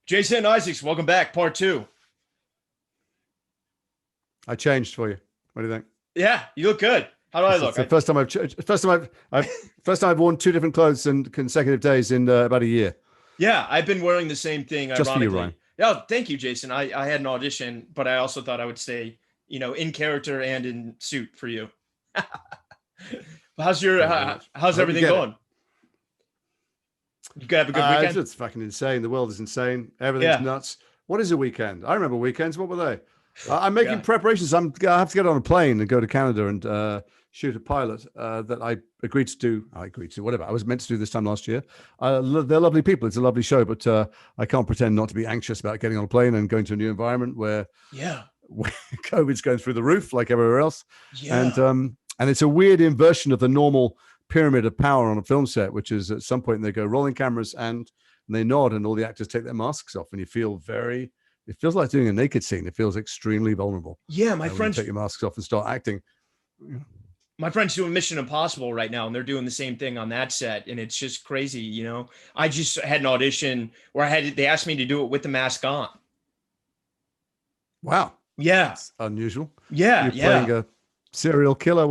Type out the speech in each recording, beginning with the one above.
Jason Isaacs, welcome back. Part two. I changed for you. What do you think? Yeah, you look good. How do I It's look? the first time I've worn two different clothes in consecutive days in about a year. Yeah, I've been wearing the same thing, Just for you, Ryan. ironically. Yeah, thank you, Jason. I had an audition, but I also thought I would stay, in character and in suit for you. Thank you very much. I How's hope you everything get it. going? You have a good weekend? It's fucking insane. The world is insane. Everything's Yeah. nuts. What is a weekend? I remember weekends. What were they? I'm making Yeah. preparations. I have to get on a plane and go to Canada and shoot a pilot that I agreed to do. I agreed to whatever I was meant to do this time last year. They're lovely people. It's a lovely show, but I can't pretend not to be anxious about getting on a plane and going to a new environment where Yeah. COVID's going through the roof like everywhere else. Yeah. And it's a weird inversion of the normal pyramid of power on a film set, which is at some point they go rolling cameras and they nod and all the actors take their masks off and you feel it feels like doing a naked scene. It feels extremely vulnerable. Yeah, When you take your masks off and start acting. my friend's doing Mission Impossible right now, and they're doing the same thing on that set, and it's just crazy. I just had an audition where they asked me to do it with the mask on. Wow. Yeah. That's unusual. Yeah. You're playing a serial killer.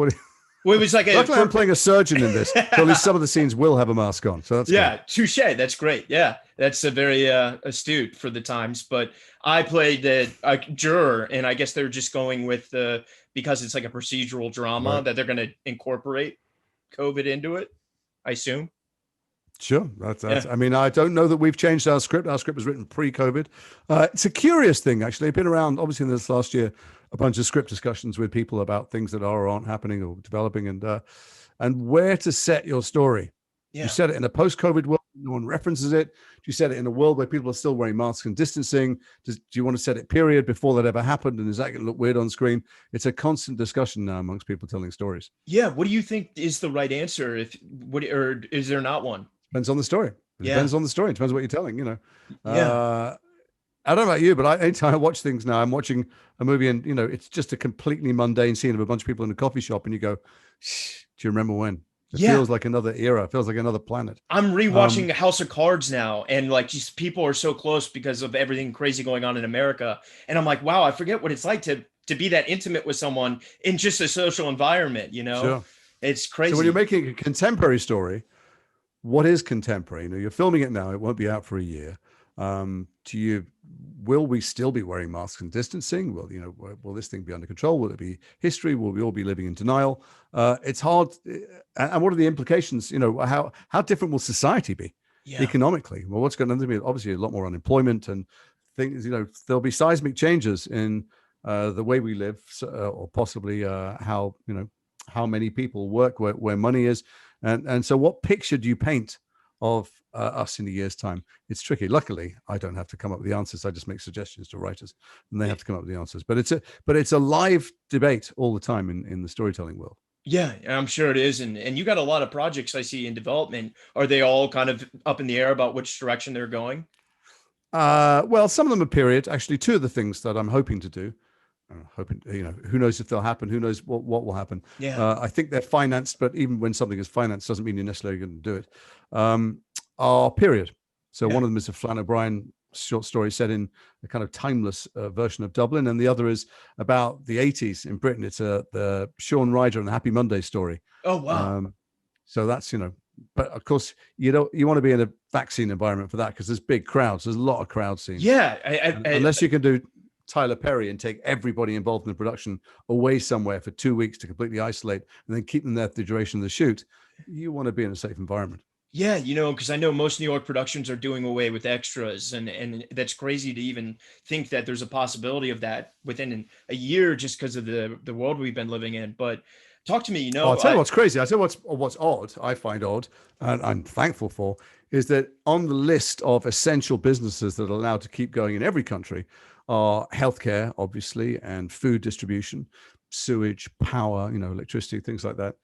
Well, it was like luckily I'm playing a surgeon in this. So at least some of the scenes will have a mask on. So that's yeah, touche. That's great. Yeah, that's a very astute for the times. But I played a juror, and I guess they're just going with because it's like a procedural drama Right. that they're going to incorporate COVID into it, I assume. Sure. That's Yeah. I mean, I don't know that we've changed our script. Our script was written pre-COVID. It's a curious thing, actually. I've been around, obviously, in this last year, a bunch of script discussions with people about things that are or aren't happening or developing and where to set your story. Yeah. You set it in a post-COVID world, no one references it. Do you set it in a world where people are still wearing masks and distancing? Do you want to set it period before that ever happened? And is that going to look weird on screen? It's a constant discussion now amongst people telling stories. Yeah. What do you think is the right answer? Or is there not one? Depends on the story. It Yeah. depends on the story. It depends what you're telling, Yeah. I don't know about you, but anytime I watch things now, I'm watching a movie and, it's just a completely mundane scene of a bunch of people in a coffee shop and you go, shh, do you remember when? It Yeah. feels like another era. It feels like another planet. I'm rewatching House of Cards now, and like just people are so close because of everything crazy going on in America. And I'm like, wow, I forget what it's like to be that intimate with someone in just a social environment, Sure. It's crazy. So when you're making a contemporary story, what is contemporary? You're filming it now. It won't be out for a year. Will we still be wearing masks and distancing? Will this thing be under control? Will it be history? Will we all be living in denial? It's hard. And what are the implications? How different will society be economically? Well, what's going to be obviously a lot more unemployment and things, there'll be seismic changes in the way we live or possibly how many people work, where money is. And so what picture do you paint of us in a year's time? It's tricky. Luckily, I don't have to come up with the answers. I just make suggestions to writers and they have to come up with the answers. But it's a live debate all the time in the storytelling world. Yeah, I'm sure it is. And you got a lot of projects I see in development. Are they all kind of up in the air about which direction they're going? Well, some of them are period. Actually, two of the things that I'm hoping to do, who knows if they'll happen? Who knows what will happen? Yeah. I think they're financed, but even when something is financed, doesn't mean you're necessarily going to do it. Are period. So one of them is a Flann O'Brien short story set in a kind of timeless version of Dublin, and the other is about the 80s in Britain. It's the Sean Ryder and the Happy Monday story. Oh wow. So that's but of course you want to be in a vaccine environment for that because there's big crowds. There's a lot of crowd scenes. Yeah. Unless you can do Tyler Perry and take everybody involved in the production away somewhere for 2 weeks to completely isolate and then keep them there for the duration of the shoot, you want to be in a safe environment. Yeah, because I know most New York productions are doing away with extras, and that's crazy to even think that there's a possibility of that within a year just because of the world we've been living in. But talk to me, I'll tell you what's crazy. I'll tell you what's odd, I find odd, and I'm thankful for, is that on the list of essential businesses that are allowed to keep going in every country are healthcare, obviously, and food distribution, sewage, power, electricity, things like that,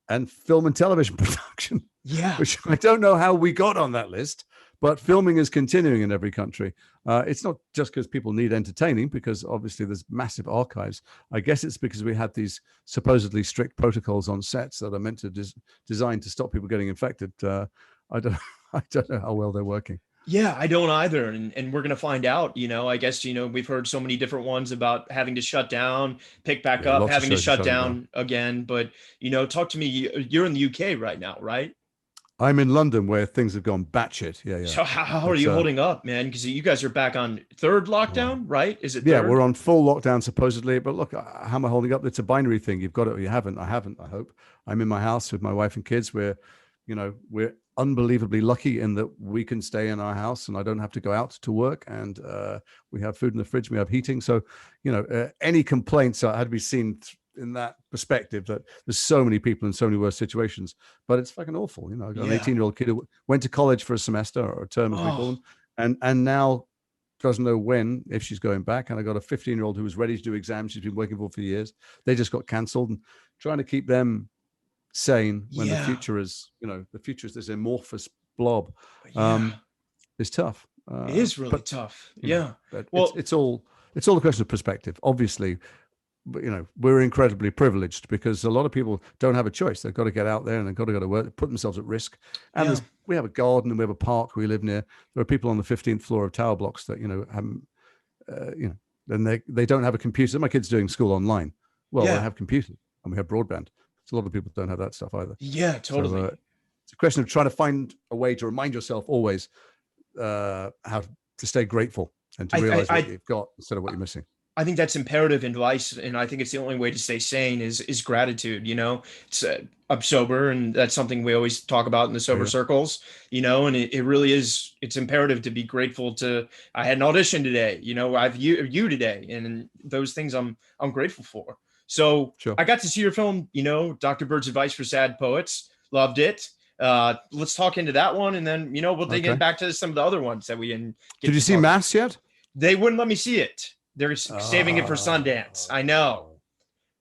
and film and television production. Yeah. Which I don't know how we got on that list, but filming is continuing in every country. It's not just because people need entertaining, because obviously there's massive archives. I guess it's because we had these supposedly strict protocols on sets that are meant to designed to stop people getting infected. I don't know how well they're working. Yeah, I don't either. And we're going to find out, I guess, we've heard so many different ones about having to shut down, pick back Yeah, up, lots of having to shows are shut shutting down. down again. But, talk to me. You're in the UK right now, right? I'm in London where things have gone batshit. Yeah, yeah. So how are It's you holding up, man? Because you guys are back on third oh, lockdown, right? Is it yeah, we're third? on full lockdown supposedly, but look, how am I holding up? It's a binary thing. You've got it or you haven't. I haven't, I hope. I'm in my house with my wife and kids. We're unbelievably lucky in that we can stay in our house and I don't have to go out to work, and we have food in the fridge, we have heating. So, any complaints had to be seen in that perspective, that there's so many people in so many worse situations, but it's fucking awful. I got an Yeah. 18-year-old kid who went to college for a semester or a term, as we call Oh, them, and now doesn't know when, if she's going back. And I got a 15-year-old who was ready to do exams she's been working for years. They just got cancelled, and trying to keep them sane when yeah. the future is this amorphous blob, Yeah. is tough. It is really But tough. you know, Yeah. but it's Well, it's all it's all a question of perspective, obviously. But we're incredibly privileged because a lot of people don't have a choice. They've got to get out there and they've got to go to work, put themselves at risk. And yeah. we have a garden and we have a park we live near. There are people on the 15th floor of tower blocks that haven't, and they don't have a computer. My kids doing school online. Well, they Yeah. have computers and we have broadband. So a lot of people don't have that stuff either. Yeah, So totally. it's a question of trying to find a way to remind yourself always how to stay grateful and to I, I, realize what I you've got instead of what you're missing. I think that's imperative advice, and I think it's the only way to stay sane is gratitude. It's I'm sober, and that's something we always talk about in the Yeah, sober yeah. circles. And it really is. It's imperative to be grateful to. I had an audition today. I've you today, and those things I'm grateful for. So Sure. I got to see your film. Dr. Bird's Advice for Sad Poets. Loved it. Let's talk into that one, and then we'll dig in Okay. back to some of the other ones that we didn't Did get you to see talk. Mass yet? They wouldn't let me see it. They're saving it for Sundance. I know. Oh,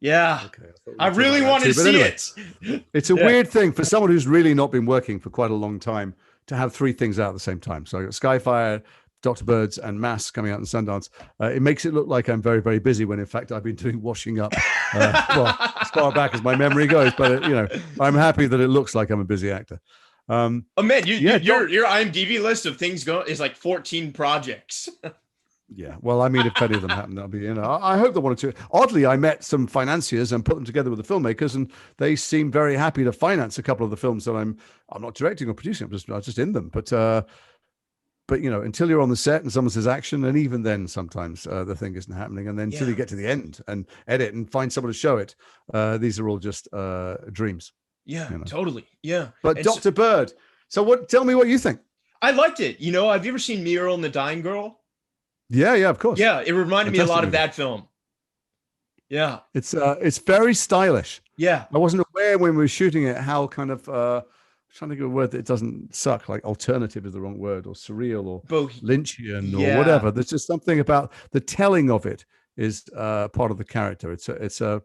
Yeah. okay. I thought we I were talking really about that wanted too. to But see anyway, it. it's a Yeah. weird thing for someone who's really not been working for quite a long time to have three things out at the same time. So I got Skyfire, Dr. Birds, and Mass coming out in Sundance. It makes it look like I'm very, very busy when in fact I've been doing washing up. Well, as far back as my memory goes, but I'm happy that it looks like I'm a busy actor. Oh man, Yeah, your IMDb list of things is like 14 projects. Yeah, well, I mean, if any of them happen, that'll be, I hope they wanted to. Oddly, I met some financiers and put them together with the filmmakers, and they seem very happy to finance a couple of the films that I'm not directing or producing. I'm just in them. But until you're on the set and someone says action, and even then, sometimes the thing isn't happening. And then until Yeah. you get to the end and edit and find someone to show it, these are all just dreams. Yeah, totally. Yeah. But And so, Dr. Bird, so what? Tell me what you think. I liked it. Have you ever seen Me, Earl and the Dying Girl? Yeah, yeah, of course. Yeah, it reminded me a Fantastic lot of movie. that film. Yeah. It's very stylish. Yeah. I wasn't aware when we were shooting it how kind of trying to think of a word that doesn't suck, like alternative is the wrong word, or surreal, or Lynchian, or Yeah. whatever. There's just something about the telling of it is part of the character. It's a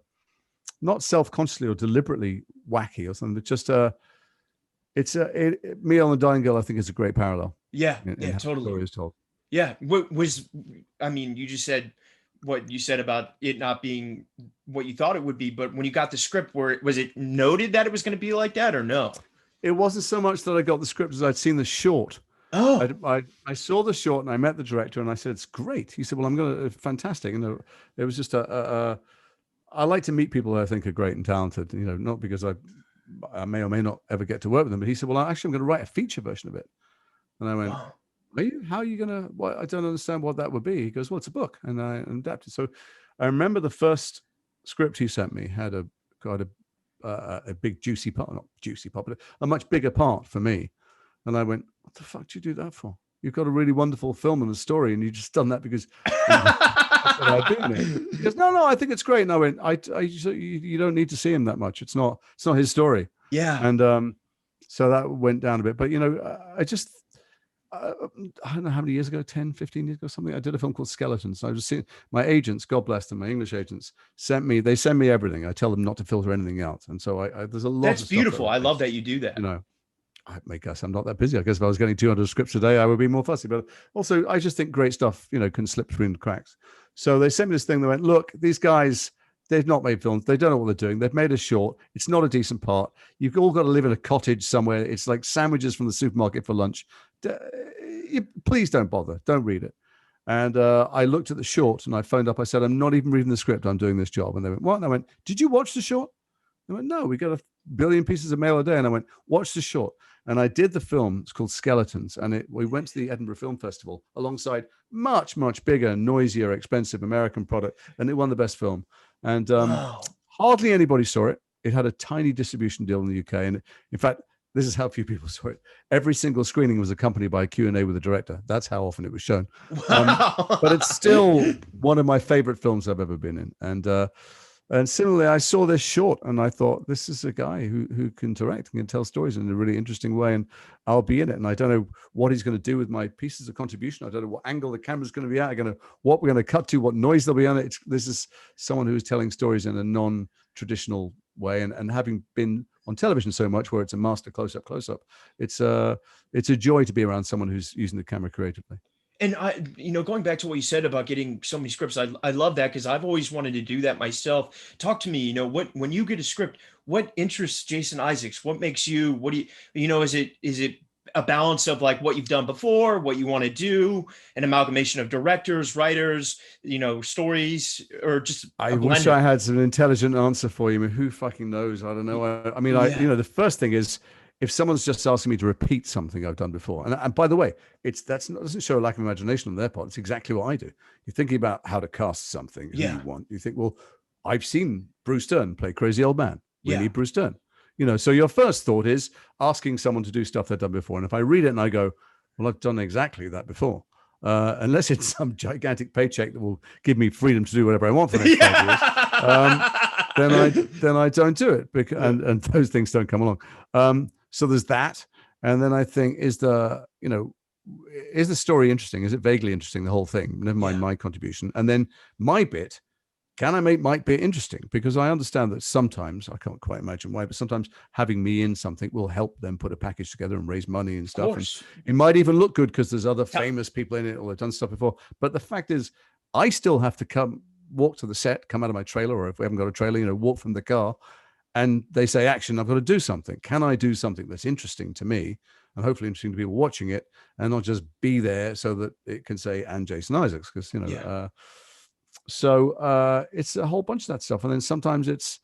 not self-consciously or deliberately wacky or something. It's just Me and the Dying Girl, I think, is a great parallel Yeah. in Yeah, how the totally. story is told. Yeah. I mean, you just said what you said about it not being what you thought it would be, but when you got the script, was it noted that it was going to be like that or no? It wasn't so much that I got the script as I'd seen the short. Oh, I saw the short and I met the director and I said, it's great. He said, well, I'm going to, fantastic. It was just I like to meet people that I think are great and talented, not because I may or may not ever get to work with them, but he said, well, I'm going to write a feature version of it. And I went, wow. how are you going to, I don't understand what that would be. He goes, well, it's a book. And I adapted. So I remember the first script he sent me had a big juicy part, not juicy part, but a much bigger part for me. And I went, what the fuck do you do that for? You've got a really wonderful film and a story, and you just done that because that's what I do in it. He goes, no, I think it's great. And I went, you don't need to see him that much. It's not his story. Yeah. And so that went down a bit. But I don't know how many years ago, 10, 15 years ago, something. I did a film called Skeletons. I was seeing my agents, God bless them, my English agents, send me everything. I tell them not to filter anything out. And so there's a lot That's of stuff beautiful. I love that you do that. I guess I'm not that busy. I guess if I was getting 200 scripts a day, I would be more fussy. But also, I just think great stuff, can slip between the cracks. So they sent me this thing. They went, look, these guys, they've not made films. They don't know what they're doing. They've made a short. It's not a decent part. You've all got to live in a cottage somewhere. It's like sandwiches from the supermarket for lunch. please don't bother. Don't read it. And I looked at the short and I phoned up. I said, I'm not even reading the script. I'm doing this job. And they went, what? And I went, did you watch the short? They went, no, we got a billion pieces of mail a day. And I went, watch the short. And I did the film. It's called Skeletons. And we went to the Edinburgh Film Festival alongside much, much bigger, noisier, expensive American product. And it won the best film. And Wow. hardly anybody saw it. It had a tiny distribution deal in the UK. And in fact, this is how few people saw it. Every single screening was accompanied by a Q&A with the director. That's how often it was shown. Wow. But it's still one of my favorite films I've ever been in. And similarly, I saw this short and I thought, this is a guy who can direct and can tell stories in a really interesting way. And I'll be in it. And I don't know what he's going to do with my pieces of contribution. I don't know what angle the camera's going to be at. What we're going to cut to, what noise there'll be on it. This is someone who's telling stories in a non-traditional way. And having been on television so much where it's a master close up, it's a joy to be around someone who's using the camera creatively. And going back to what you said about getting so many scripts, I love that because I've always wanted to do that myself. Talk to me, when you get a script, what interests Jason Isaacs? What makes you, is it a balance of like what you've done before, what you want to do, an amalgamation of directors, writers, stories, or just I wish I had an intelligent answer for you. I mean, who fucking knows? I don't know. The first thing is, if someone's just asking me to repeat something I've done before, and by the way, doesn't show a lack of imagination on their part. It's exactly what I do. You're thinking about how to cast something, who you want. You think, well, I've seen Bruce Dern play Crazy Old Man. We need Bruce Dern. So your first thought is asking someone to do stuff they've done before. And if I read it and I go, well, I've done exactly that before, unless it's some gigantic paycheck that will give me freedom to do whatever I want for the next 5 years, then I don't do it. And those things don't come along. So there's that. And then I think, is the story interesting? Is it vaguely interesting, the whole thing? Never mind my contribution. And then my bit, can I make my bit interesting? Because I understand that sometimes, I can't quite imagine why, but sometimes having me in something will help them put a package together and raise money and stuff. And it might even look good because there's other famous people in it or they've done stuff before. But the fact is, I still have to walk to the set, come out of my trailer, or if we haven't got a trailer, walk from the car. And they say, action, I've got to do something. Can I do something that's interesting to me and hopefully interesting to people watching it and not just be there so that it can say, and Jason Isaacs, because, so it's a whole bunch of that stuff. And then sometimes it's,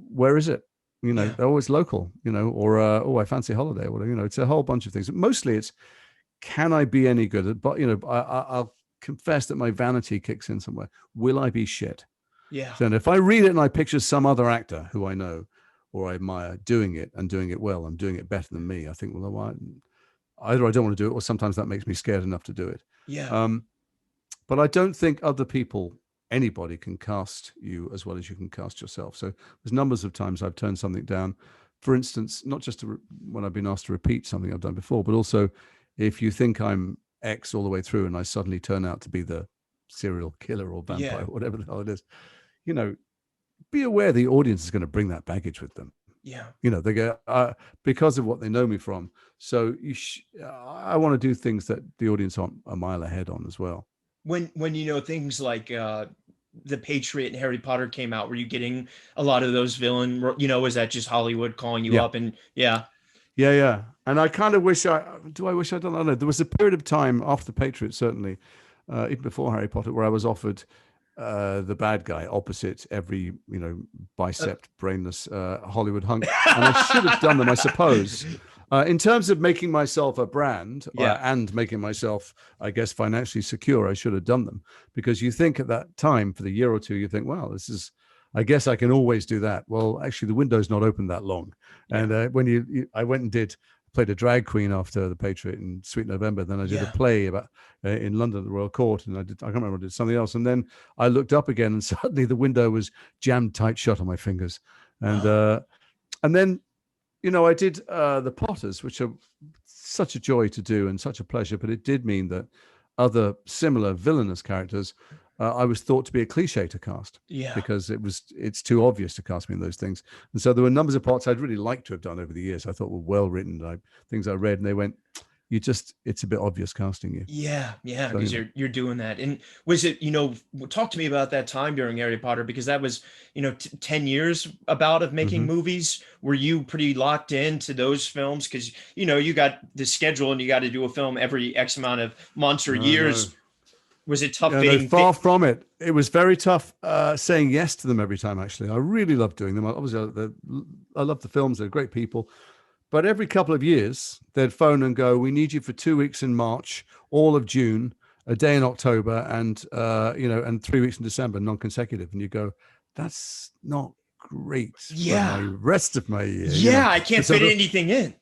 where is it? They're always local, or I fancy a holiday or whatever, it's a whole bunch of things. Mostly it's, can I be any good at, but, I'll confess that my vanity kicks in somewhere. Will I be shit? Yeah. So if I read it and I picture some other actor who I know or I admire doing it and doing it well and doing it better than me, I think, well, either I don't want to do it or sometimes that makes me scared enough to do it. Yeah. But I don't think anybody can cast you as well as you can cast yourself. So there's numbers of times I've turned something down. For instance, not just when I've been asked to repeat something I've done before, but also if you think I'm X all the way through and I suddenly turn out to be the serial killer or vampire, whatever the hell it is, be aware the audience is going to bring that baggage with them. Yeah. They go because of what they know me from. So I want to do things that the audience aren't a mile ahead on as well. When things like The Patriot and Harry Potter came out, were you getting a lot of those villain? Was that just Hollywood calling you up? And yeah. And I kind of wish I wish I'd done. I don't know. There was a period of time after The Patriot, certainly, even before Harry Potter, where I was offered the bad guy opposite every bicep brainless Hollywood hunk, and I should have done them, I suppose. In terms of making myself a brand and making myself, I guess, financially secure, I should have done them, because you think at that time for the year or two, you think, well, I guess I can always do that. Well, actually, the window's not open that long. And when I went and played a drag queen after The Patriot in Sweet November. Then I did a play about in London at the Royal Court, and I can't remember, I did something else. And then I looked up again, and suddenly the window was jammed tight shut on my fingers. And then, I did The Potters, which are such a joy to do and such a pleasure. But it did mean that other similar villainous characters, I was thought to be a cliche to cast, because it's too obvious to cast me in those things. And so there were numbers of parts I'd really liked to have done over the years. I thought were well written, things I read, and they went, it's a bit obvious casting you. Yeah, yeah, So, because you're doing that. And was it, talk to me about that time during Harry Potter, because that was, 10 years about of making mhm. movies. Were you pretty locked into those films? Because, you got the schedule and you got to do a film every X amount of months or No, no. years. Was it tough No, fitting? far from it. It was very tough saying yes to them every time, actually. I really loved doing them. Obviously, I love the films. They're great people. But every couple of years, they'd phone and go, "We need you for 2 weeks in March, all of June, a day in October, and 3 weeks in December, non-consecutive." And you go, "That's not great for my Yeah. rest of my year." Yeah, I And can't so fit anything in.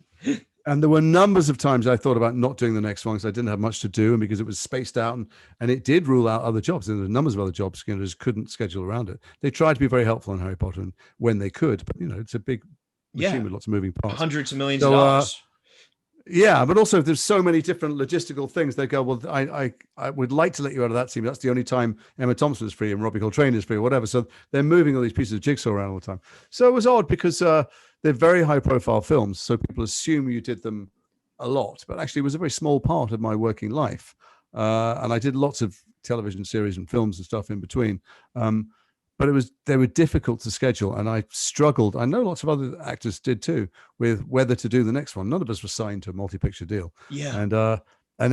and there were numbers of times I thought about not doing the next one because I didn't have much to do and because it was spaced out, and it did rule out other jobs. And there were numbers of other jobs, just couldn't schedule around it. They tried to be very helpful in Harry Potter and when they could, but it's a big machine Yeah, with lots of moving parts. hundreds of millions of So dollars. yeah, but also there's so many different logistical things. They go, "Well, I would like to let you out of that scene. That's the only time Emma Thompson is free and Robbie Coltrane is free or whatever." So they're moving all these pieces of jigsaw around all the time. So it was odd because they're very high profile films. So people assume you did them a lot, but actually it was a very small part of my working life. And I did lots of television series and films and stuff in between. But they were difficult to schedule, and I struggled. I know lots of other actors did too, with whether to do the next one. None of us were signed to a multi-picture deal, Yeah. and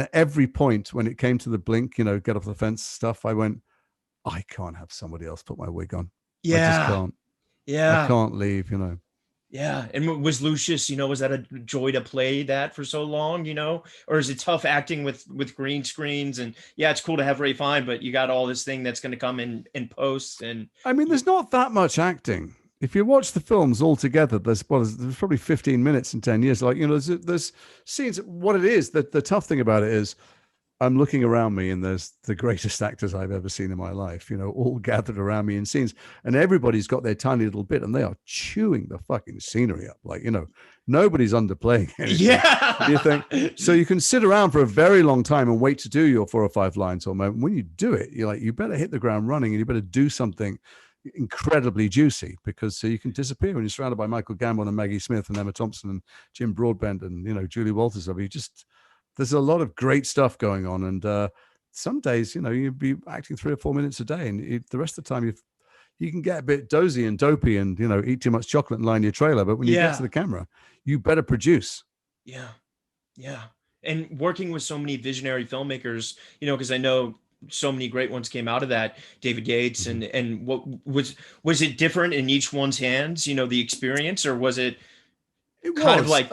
at every point when it came to the blink, get off the fence stuff, I went, I can't have somebody else put my wig on. I just Yeah. can't. I Yeah. can't leave. Yeah. And was Lucius, was that a joy to play that for so long, or is it tough acting with green screens? And yeah, it's cool to have Ray Fine, but you got all this thing that's going to come in post. And I mean, there's not that much acting. If you watch the films all together, there's probably 15 minutes in 10 years. Like, there's scenes. What it is, the tough thing about it is I'm looking around me and there's the greatest actors I've ever seen in my life, all gathered around me in scenes, and everybody's got their tiny little bit and they are chewing the fucking scenery up. Like, nobody's underplaying anything. You think so you can sit around for a very long time and wait to do your 4 or 5 lines or moment. When you do it, you're like, you better hit the ground running and you better do something incredibly juicy because so you can disappear when you're surrounded by Michael Gambon and Maggie Smith and Emma Thompson and Jim Broadbent and Julie Walters. I mean, there's a lot of great stuff going on, and some days you'd be acting 3 or 4 minutes a day, and the rest of the time you can get a bit dozy and dopey and eat too much chocolate and lie in your trailer, but when you get to yeah. the camera you better produce. Yeah. Yeah. And working with so many visionary filmmakers, because I know so many great ones came out of that, David Yates, Mhm. and what was it different in each one's hands, the experience, or was it It kind of was. like,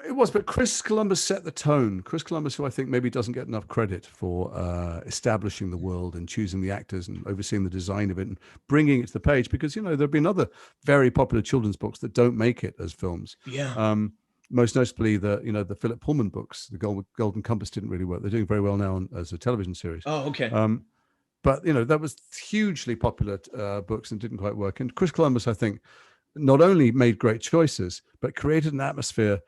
It was, but Chris Columbus set the tone. Chris Columbus, who I think maybe doesn't get enough credit for establishing the world and choosing the actors and overseeing the design of it and bringing it to the page, because there have been other very popular children's books that don't make it as films. yeah. Most notably, the Philip Pullman books, the Golden Compass, didn't really work. They're doing very well now as a television series. Oh, okay. But that was hugely popular books and didn't quite work. And Chris Columbus, I think, not only made great choices, but created an atmosphere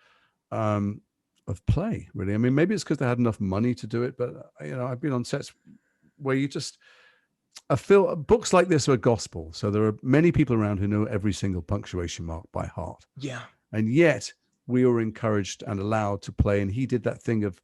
of play, really. I mean, maybe it's because they had enough money to do it, but I've been on sets where books like this are gospel. So there are many people around who know every single punctuation mark by heart, Yeah. and yet we were encouraged and allowed to play. And he did that thing of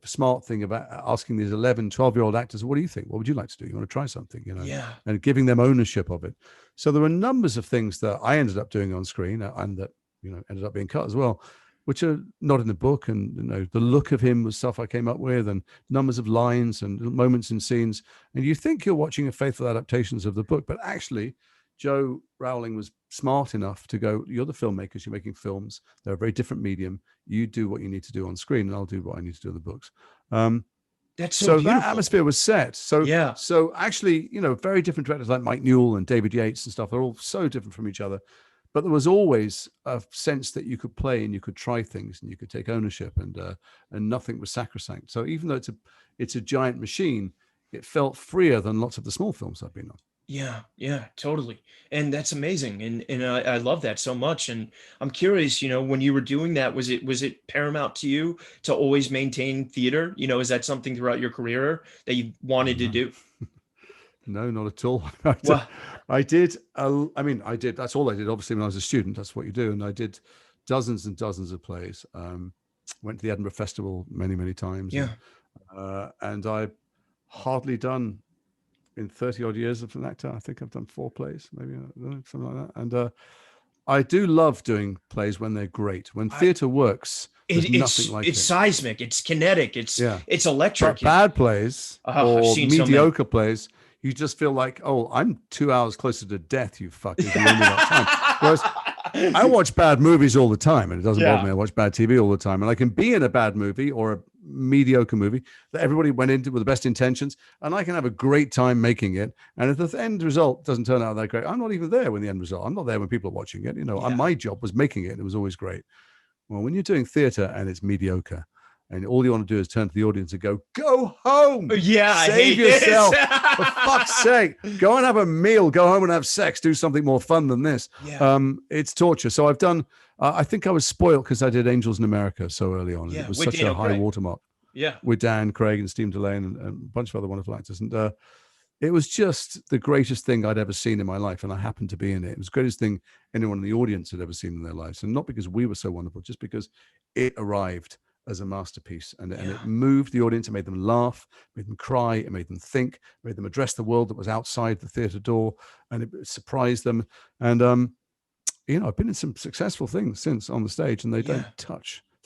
smart thing about asking these 11, 12-year-old actors, what do you think? What would you like to do? You want to try something, Yeah. and giving them ownership of it. So there were numbers of things that I ended up doing on screen and that, ended up being cut as well, which are not in the book. And, the look of him was stuff I came up with, and numbers of lines and moments and scenes. And you think you're watching a faithful adaptations of the book, but actually Joe Rowling was smart enough to go, you're the filmmakers, you're making films. They're a very different medium. You do what you need to do on screen, and I'll do what I need to do in the books. That's so So that beautiful. atmosphere was set. Yeah. So actually, very different directors like Mike Newell and David Yates and stuff. They're all so different from each other. But there was always a sense that you could play and you could try things and you could take ownership, and nothing was sacrosanct. So even though it's a giant machine, it felt freer than lots of the small films I've been on. Yeah, yeah, totally. And that's amazing. And I love that so much. And I'm curious, when you were doing that, was it paramount to you to always maintain theater? Is that something throughout your career that you Oh wanted to no. do? No, not at all. Well, I did. I mean, I did. That's all I did. Obviously, when I was a student, that's what you do. And I did dozens and dozens of plays. Went to the Edinburgh Festival many, many times, Yeah. and I've hardly done in 30 odd years of an actor. I think I've done 4 plays, maybe something like that. And I do love doing plays when they're great. When theater works, there's nothing like It's it. seismic, it's kinetic, Yeah. it's electric. But bad plays I've or seen so many. mediocre plays, you just feel like, oh, I'm 2 hours closer to death, you fuckers. You owe me that time. Whereas I watch bad movies all the time, and it doesn't bother me. I watch bad TV all the time, and I can be in a bad movie or a mediocre movie that everybody went into with the best intentions, and I can have a great time making it. And if the end result doesn't turn out that great, I'm not even there when the end result. I'm not there when people are watching it. My job was making it, and it was always great. Well, when you're doing theater and it's mediocre, and all you want to do is turn to the audience and go home. Yeah, save I hate yourself. this. For fuck's sake, go and have a meal, go home and have sex, do something more fun than this. It's torture. So I've done, I think I was spoiled because I did Angels in America so early on. And it was such a high watermark. Yeah. With Dan Craig and Steve Delane and a bunch of other wonderful actors. And it was just the greatest thing I'd ever seen in my life. And I happened to be in it. It was the greatest thing anyone in the audience had ever seen in their lives. And not because we were so wonderful, just because it arrived as a masterpiece, and it moved the audience. It made them laugh, made them cry, it made them think, made them address the world that was outside the theater door, and it surprised them. And I've been in some successful things since on the stage, and they don't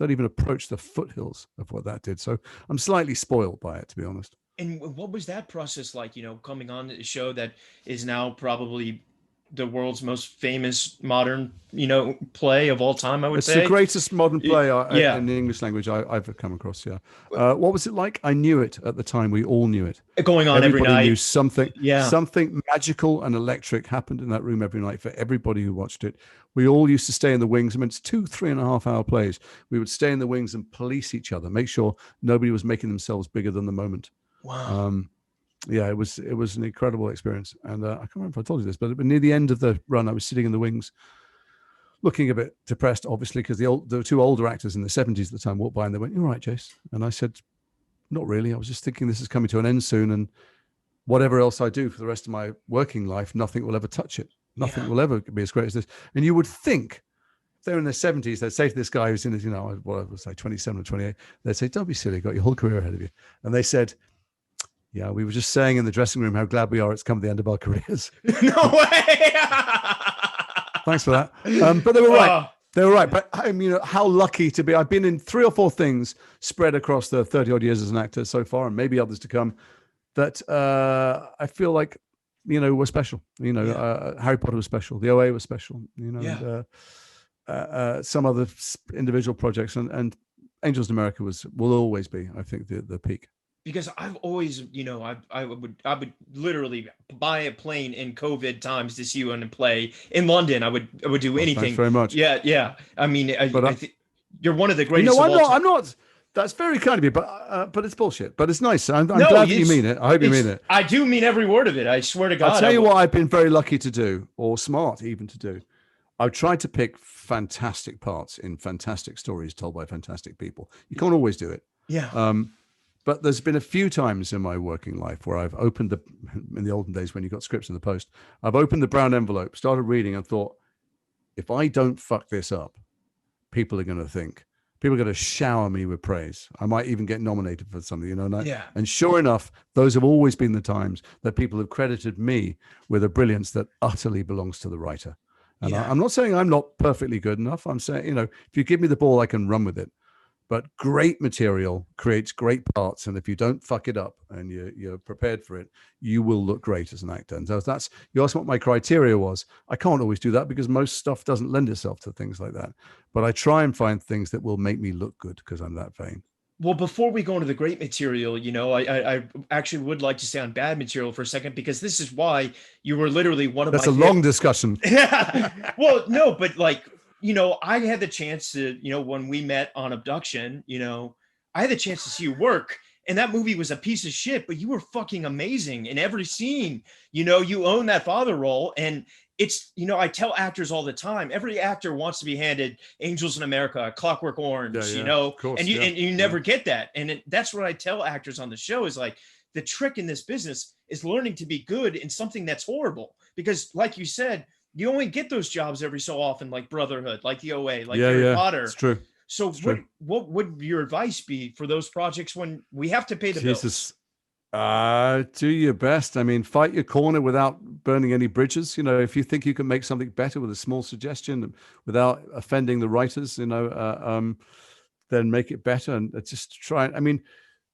even approach the foothills of what that did. So I'm slightly spoiled by it, to be honest. And what was that process like, coming on a show that is now probably the world's most famous modern, play of all time, I would say? It's the greatest modern play in the English language I've come across, What was it like? I knew it at the time. We all knew it. Going on every night. Everybody knew something magical and electric happened in that room every night for everybody who watched it. We all used to stay in the wings. I mean, it's 2-3.5 hour plays. We would stay in the wings and police each other, make sure nobody was making themselves bigger than the moment. Wow. It was an incredible experience. And I can't remember if I told you this, but near the end of the run, I was sitting in the wings, looking a bit depressed, obviously, because the 2 older actors in the 70s at the time walked by and they went, "You're right, Jace." And I said, "Not really. I was just thinking this is coming to an end soon. And whatever else I do for the rest of my working life, nothing will ever touch it. Nothing will ever be as great as this." And you would think, if they're in their 70s, they'd say to this guy who's in his, what I would say, 27 or 28, they'd say, "Don't be silly. You've got your whole career ahead of you." And they said, "Yeah, we were just saying in the dressing room how glad we are it's come to the end of our careers." No way. Thanks for that. But they were right. They were right. But how lucky to be. I've been in 3 or 4 things spread across the 30 odd years as an actor so far, and maybe others to come, that I feel like, were special. Harry Potter was special. The OA was special, and some other individual projects, and Angels in America will always be, I think, the peak. Because I've always, I would literally buy a plane in COVID times to see you in a play in London. I would do anything. Thanks very much. Yeah. I mean, I think you're one of the greatest. I'm not. That's very kind of you, but it's bullshit. But it's nice. I'm glad that you mean it. I hope you mean it. I do mean every word of it. I swear to God. I'll tell you what I've been very lucky to do, or smart even to do. I've tried to pick fantastic parts in fantastic stories told by fantastic people. You can't always do it. Yeah. But there's been a few times in my working life where I've opened in the olden days when you got scripts in the post, I've opened the brown envelope, started reading and thought, if I don't fuck this up, people are going to shower me with praise. I might even get nominated for something, And sure enough, those have always been the times that people have credited me with a brilliance that utterly belongs to the writer. And I'm not saying I'm not perfectly good enough. I'm saying, if you give me the ball, I can run with it. But great material creates great parts, and if you don't fuck it up and you're prepared for it, you will look great as an actor. And so you asked what my criteria was. I can't always do that because most stuff doesn't lend itself to things like that. But I try and find things that will make me look good because I'm that vain. Well, before we go into the great material, I actually would like to stay on bad material for a second, because this is why you were literally one of That's a long discussion. Yeah. Well, no, but I had the chance to, when we met on Abduction, I had the chance to see you work, and that movie was a piece of shit, but you were fucking amazing in every scene. You own that father role, and it's, I tell actors all the time, every actor wants to be handed Angels in America, Clockwork Orange, of course, and you never get that. And that's what I tell actors on the show is like, the trick in this business is learning to be good in something that's horrible, because like you said, you only get those jobs every so often, like Brotherhood, like the OA, like Harry Potter. It's true. So It's true. what would your advice be for those projects when we have to pay the bills? Jesus. Do your best. I mean, fight your corner without burning any bridges. You know, if you think you can make something better with a small suggestion without offending the writers, then make it better and just try. I mean,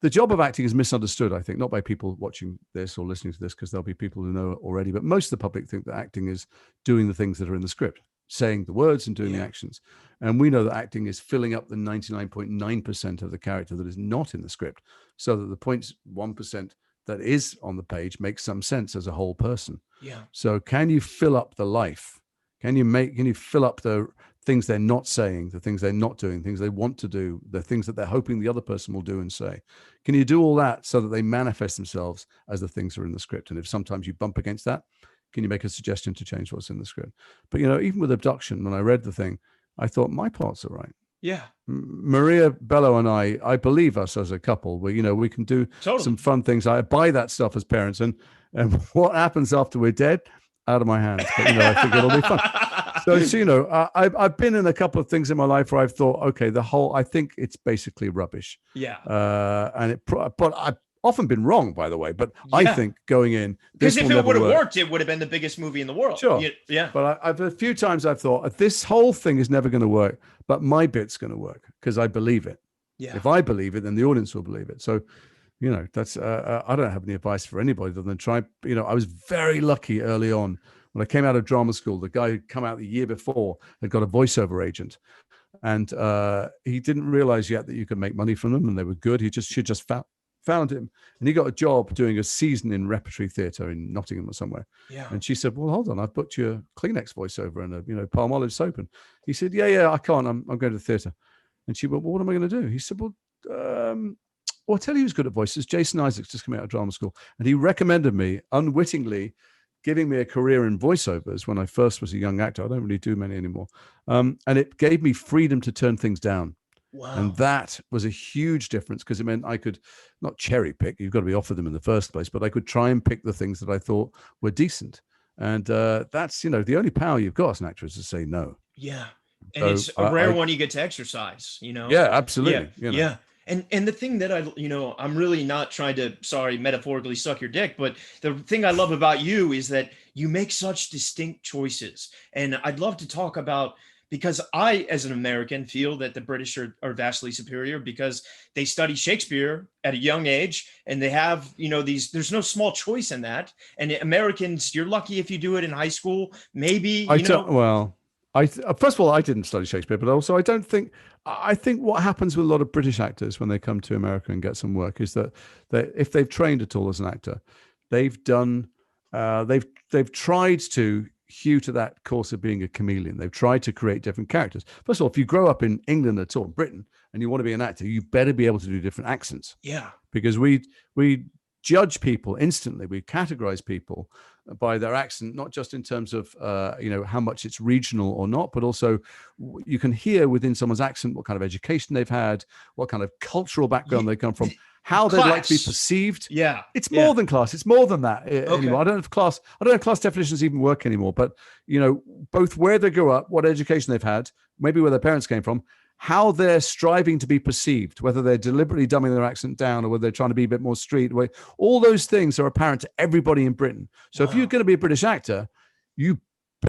the job of acting is misunderstood, I think, not by people watching this or listening to this, because there'll be people who know it already, but most of the public think that acting is doing the things that are in the script, saying the words and doing the actions. And we know that acting is filling up the 99.9% of the character that is not in the script, so that the 0.1% that is on the page makes some sense as a whole person. Yeah. So can you fill up the life? Can you fill up the things they're not saying, the things they're not doing, things they want to do, the things that they're hoping the other person will do and say? Can you do all that so that they manifest themselves as the things that are in the script? And if sometimes you bump against that, can you make a suggestion to change what's in the script? But, even with Abduction, when I read the thing, I thought my parts are right. Yeah. Maria Bello and I believe us as a couple. We can do some fun things. I buy that stuff as parents, and what happens after we're dead, out of my hands. But I think it'll be fun. So I've been in a couple of things in my life where I've thought, okay, I think it's basically rubbish. Yeah. But I've often been wrong, by the way. But I think going in, because if it would have worked, it would have been the biggest movie in the world. Sure. Yeah. But I've a few times I've thought this whole thing is never going to work, but my bit's going to work because I believe it. Yeah. If I believe it, then the audience will believe it. So, that's I don't have any advice for anybody other than try. I was very lucky early on when I came out of drama school. The guy who'd come out the year before had got a voiceover agent, and he didn't realize yet that you could make money from them, and they were good. She just found him, and he got a job doing a season in repertory theatre in Nottingham or somewhere. Yeah. And she said, well, hold on, I've booked you a Kleenex voiceover and a Palmolive soap. And he said, yeah, I can't. I'm going to the theatre. And she went, well, what am I going to do? He said, well, I'll tell you who's good at voices. Jason Isaacs just came out of drama school, and he recommended me unwittingly, giving me a career in voiceovers when I first was a young actor. I don't really do many anymore. And it gave me freedom to turn things down. Wow. And that was a huge difference, because it meant I could not cherry pick. You've got to be offered them in the first place, but I could try and pick the things that I thought were decent. And that's, the only power you've got as an actor is to say no. Yeah. And so it's a rare one you get to exercise, Yeah, absolutely. Yeah. And the thing that I'm really not trying to, metaphorically suck your dick, but the thing I love about you is that you make such distinct choices. And I'd love to talk about, because I, as an American, feel that the British are vastly superior because they study Shakespeare at a young age, and they have, there's no small choice in that. And Americans, you're lucky if you do it in high school, maybe, first of all, I didn't study Shakespeare, but also I think what happens with a lot of British actors when they come to America and get some work is that if they've trained at all as an actor, they've tried to hew to that course of being a chameleon. They've tried to create different characters. First of all, if you grow up in England at all, Britain, and you want to be an actor, you better be able to do different accents. Yeah. Because we judge people instantly. We categorize people by their accent, not just in terms of how much it's regional or not, but also you can hear within someone's accent what kind of education they've had, what kind of cultural background they come from, how they'd like to be perceived. Yeah. It's more than class. It's more than that anymore. I don't know if class definitions even work anymore, but both where they grew up, what education they've had, maybe where their parents came from, how they're striving to be perceived, whether they're deliberately dumbing their accent down or whether they're trying to be a bit more street. All those things are apparent to everybody in Britain. So if you're going to be a British actor, you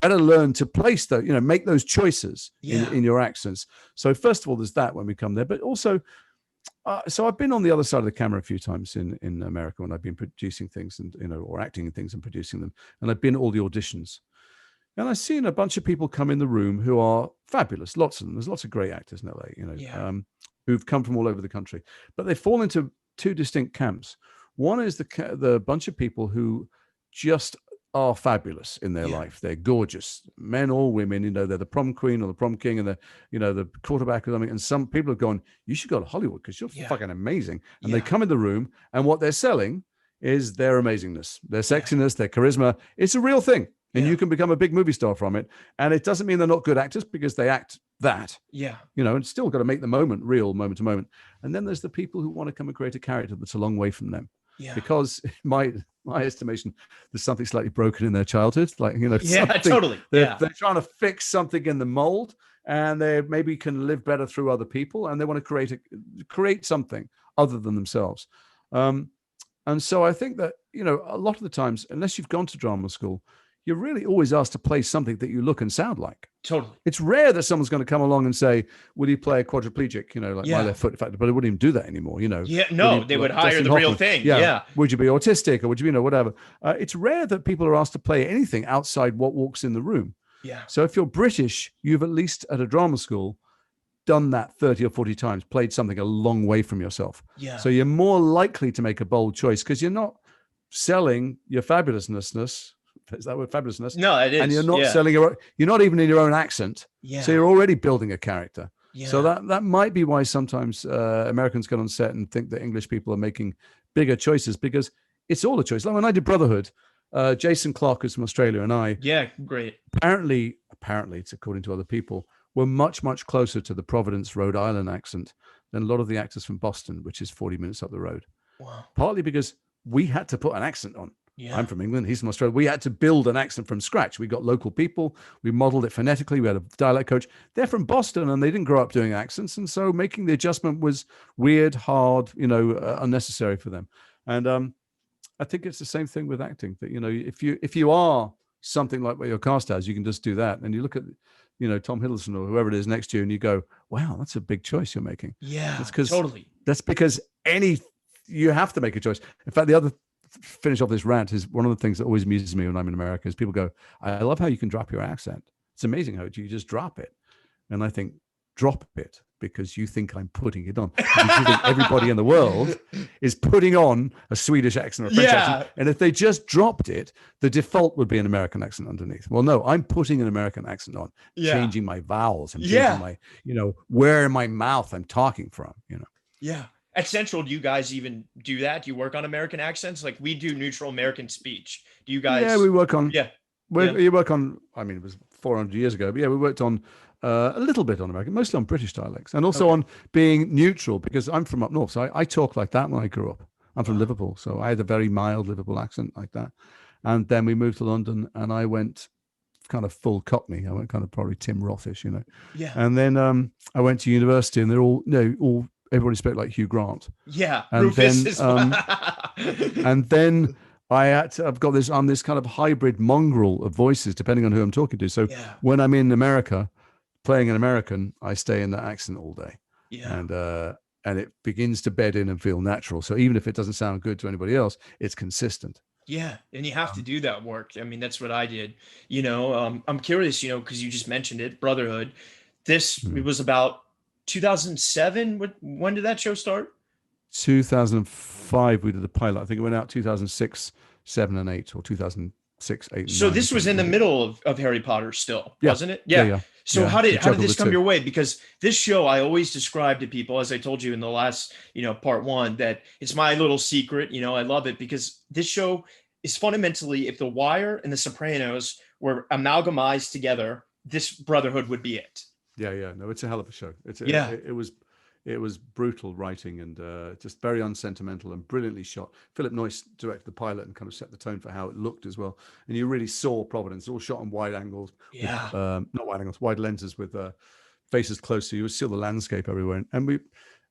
better learn to place those, make those choices in your accents. So first of all, there's that when we come there, but also, so I've been on the other side of the camera a few times in America when I've been producing things and, or acting in things and producing them. And I've been at all the auditions. And I've seen a bunch of people come in the room who are fabulous. Lots of them. There's lots of great actors in LA, who've come from all over the country. But they fall into two distinct camps. One is the bunch of people who just are fabulous in their life. They're gorgeous, men or women. They're the prom queen or the prom king, and the quarterback or something. And some people have gone, "You should go to Hollywood because you're fucking amazing." And they come in the room, and what they're selling is their amazingness, their sexiness, their charisma. It's a real thing. And you can become a big movie star from it. And it doesn't mean they're not good actors because they act that. Yeah. And still got to make the moment real, moment to moment. And then there's the people who want to come and create a character that's a long way from them. Yeah. Because in my estimation, there's something slightly broken in their childhood. Like, totally. They're trying to fix something in the mold. and they maybe can live better through other people, and they want to create something other than themselves. And so I think that, a lot of the times, unless you've gone to drama school, you're really always asked to play something that you look and sound like. Totally. It's rare that someone's going to come along and say, "Will you play a quadriplegic?" Like my left foot. In fact, but they wouldn't even do that anymore. Yeah, no, they would hire the real thing. Yeah. Would you be autistic, or would you, whatever? It's rare that people are asked to play anything outside what walks in the room. Yeah. So if you're British, you've at least at a drama school done that 30 or 40 times, played something a long way from yourself. Yeah. So you're more likely to make a bold choice because you're not selling your fabulousness. Is that word, fabulousness? No, it is. And you're not selling you're not even in your own accent. Yeah. So you're already building a character. Yeah. So that might be why sometimes Americans get on set and think that English people are making bigger choices, because it's all a choice. Like when I did Brotherhood, Jason Clarke, who's from Australia, and I, great. Apparently, it's according to other people, were much, much closer to the Providence, Rhode Island accent than a lot of the actors from Boston, which is 40 minutes up the road. Wow. Partly because we had to put an accent on. Yeah. I'm from England. He's from Australia. We had to build an accent from scratch. We got local people. We modeled it phonetically. We had a dialect coach. They're from Boston, and they didn't grow up doing accents. And so making the adjustment was weird, hard, unnecessary for them. And I think it's the same thing with acting, that, if you are something like what your cast has, you can just do that. And you look at, Tom Hiddleston or whoever it is next to you, and you go, wow, that's a big choice you're making. Yeah, totally. That's because you have to make a choice. In fact, the other finish off this rant is one of the things that always amuses me when I'm in America is people go, I love how you can drop your accent. It's amazing how you just drop it. And I think, drop it because you think I'm putting it on. Because you think everybody in the world is putting on a Swedish accent or a French accent. And if they just dropped it, the default would be an American accent underneath. Well, no, I'm putting an American accent on, changing my vowels and changing my, where in my mouth I'm talking from, Yeah. At Central, do you guys even do that? Do you work on American accents? Like we do neutral American speech. Do you guys? Yeah, we work on. You work on. I mean, it was 400 years ago, but we worked on a little bit on American, mostly on British dialects, and also on being neutral, because I'm from up north, so I talk like that when I grew up. I'm from Liverpool, so I had a very mild Liverpool accent like that. And then we moved to London, and I went kind of full Cockney. I went kind of probably Tim Rothish, Yeah. And then I went to university, and they're all, everybody spoke like Hugh Grant. Yeah. And Rufus then, and then I'm this kind of hybrid mongrel of voices depending on who I'm talking to. So when I'm in America playing an American, I stay in that accent all day. Yeah. And it begins to bed in and feel natural. So even if it doesn't sound good to anybody else, it's consistent. Yeah. And you have to do that work. I mean, that's what I did. I'm curious, because you just mentioned it, Brotherhood. It was about 2007. When did that show start? 2005 we did the pilot. I think it went out 2006, 7 and 8, or 2006, 8 and so 9, this was in the middle of Harry Potter still, wasn't it? Yeah. So how did this come your way? Because this show I always describe to people, as I told you in the last part 1, that it's my little secret. I love it because this show is fundamentally, if The Wire and The Sopranos were amalgamized together, this Brotherhood would be it. Yeah. No, it's a hell of a show. It was brutal writing and just very unsentimental and brilliantly shot. Philip Noyce directed the pilot and kind of set the tone for how it looked as well. And you really saw Providence, all shot on wide angles. Yeah. Not wide angles, wide lenses with faces close. So you would see the landscape everywhere. And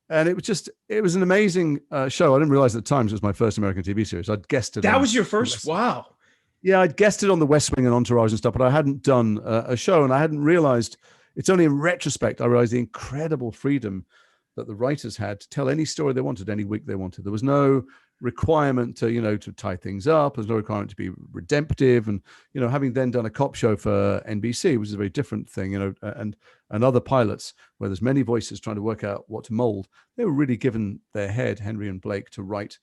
it was an amazing show. I didn't realize at the time it was my first American TV series. I'd guessed it. That was your first? Wow. Yeah, I'd guessed it on The West Wing and Entourage and stuff, but I hadn't done a show, and I hadn't realized. It's only in retrospect I realized the incredible freedom that the writers had to tell any story they wanted, any week they wanted. There was no requirement to tie things up. There's no requirement to be redemptive. And, having then done a cop show for NBC, which is a very different thing, and other pilots where there's many voices trying to work out what to mold, they were really given their head, Henry and Blake, to write,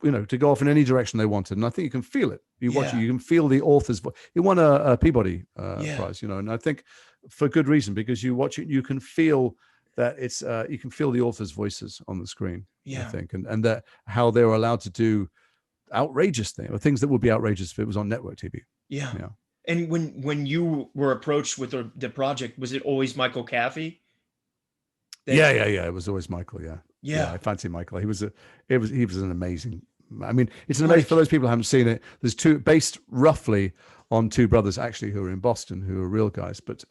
to go off in any direction they wanted. And I think you can feel it. You watch it, you can feel the author's voice. It won a Peabody Prize, and I think for good reason, because you watch it, you can feel that it's you can feel the author's voices on the screen. I think, and that how they were allowed to do outrageous things, or things that would be outrageous if it was on network TV. Yeah. And when you were approached with the project, was it always Michael Caffey? Yeah. It was always Michael. Yeah. I fancy Michael. He was an amazing. I mean, it's an amazing, for those people who haven't seen it. There's two, based roughly on two brothers actually who are in Boston, who are real guys, but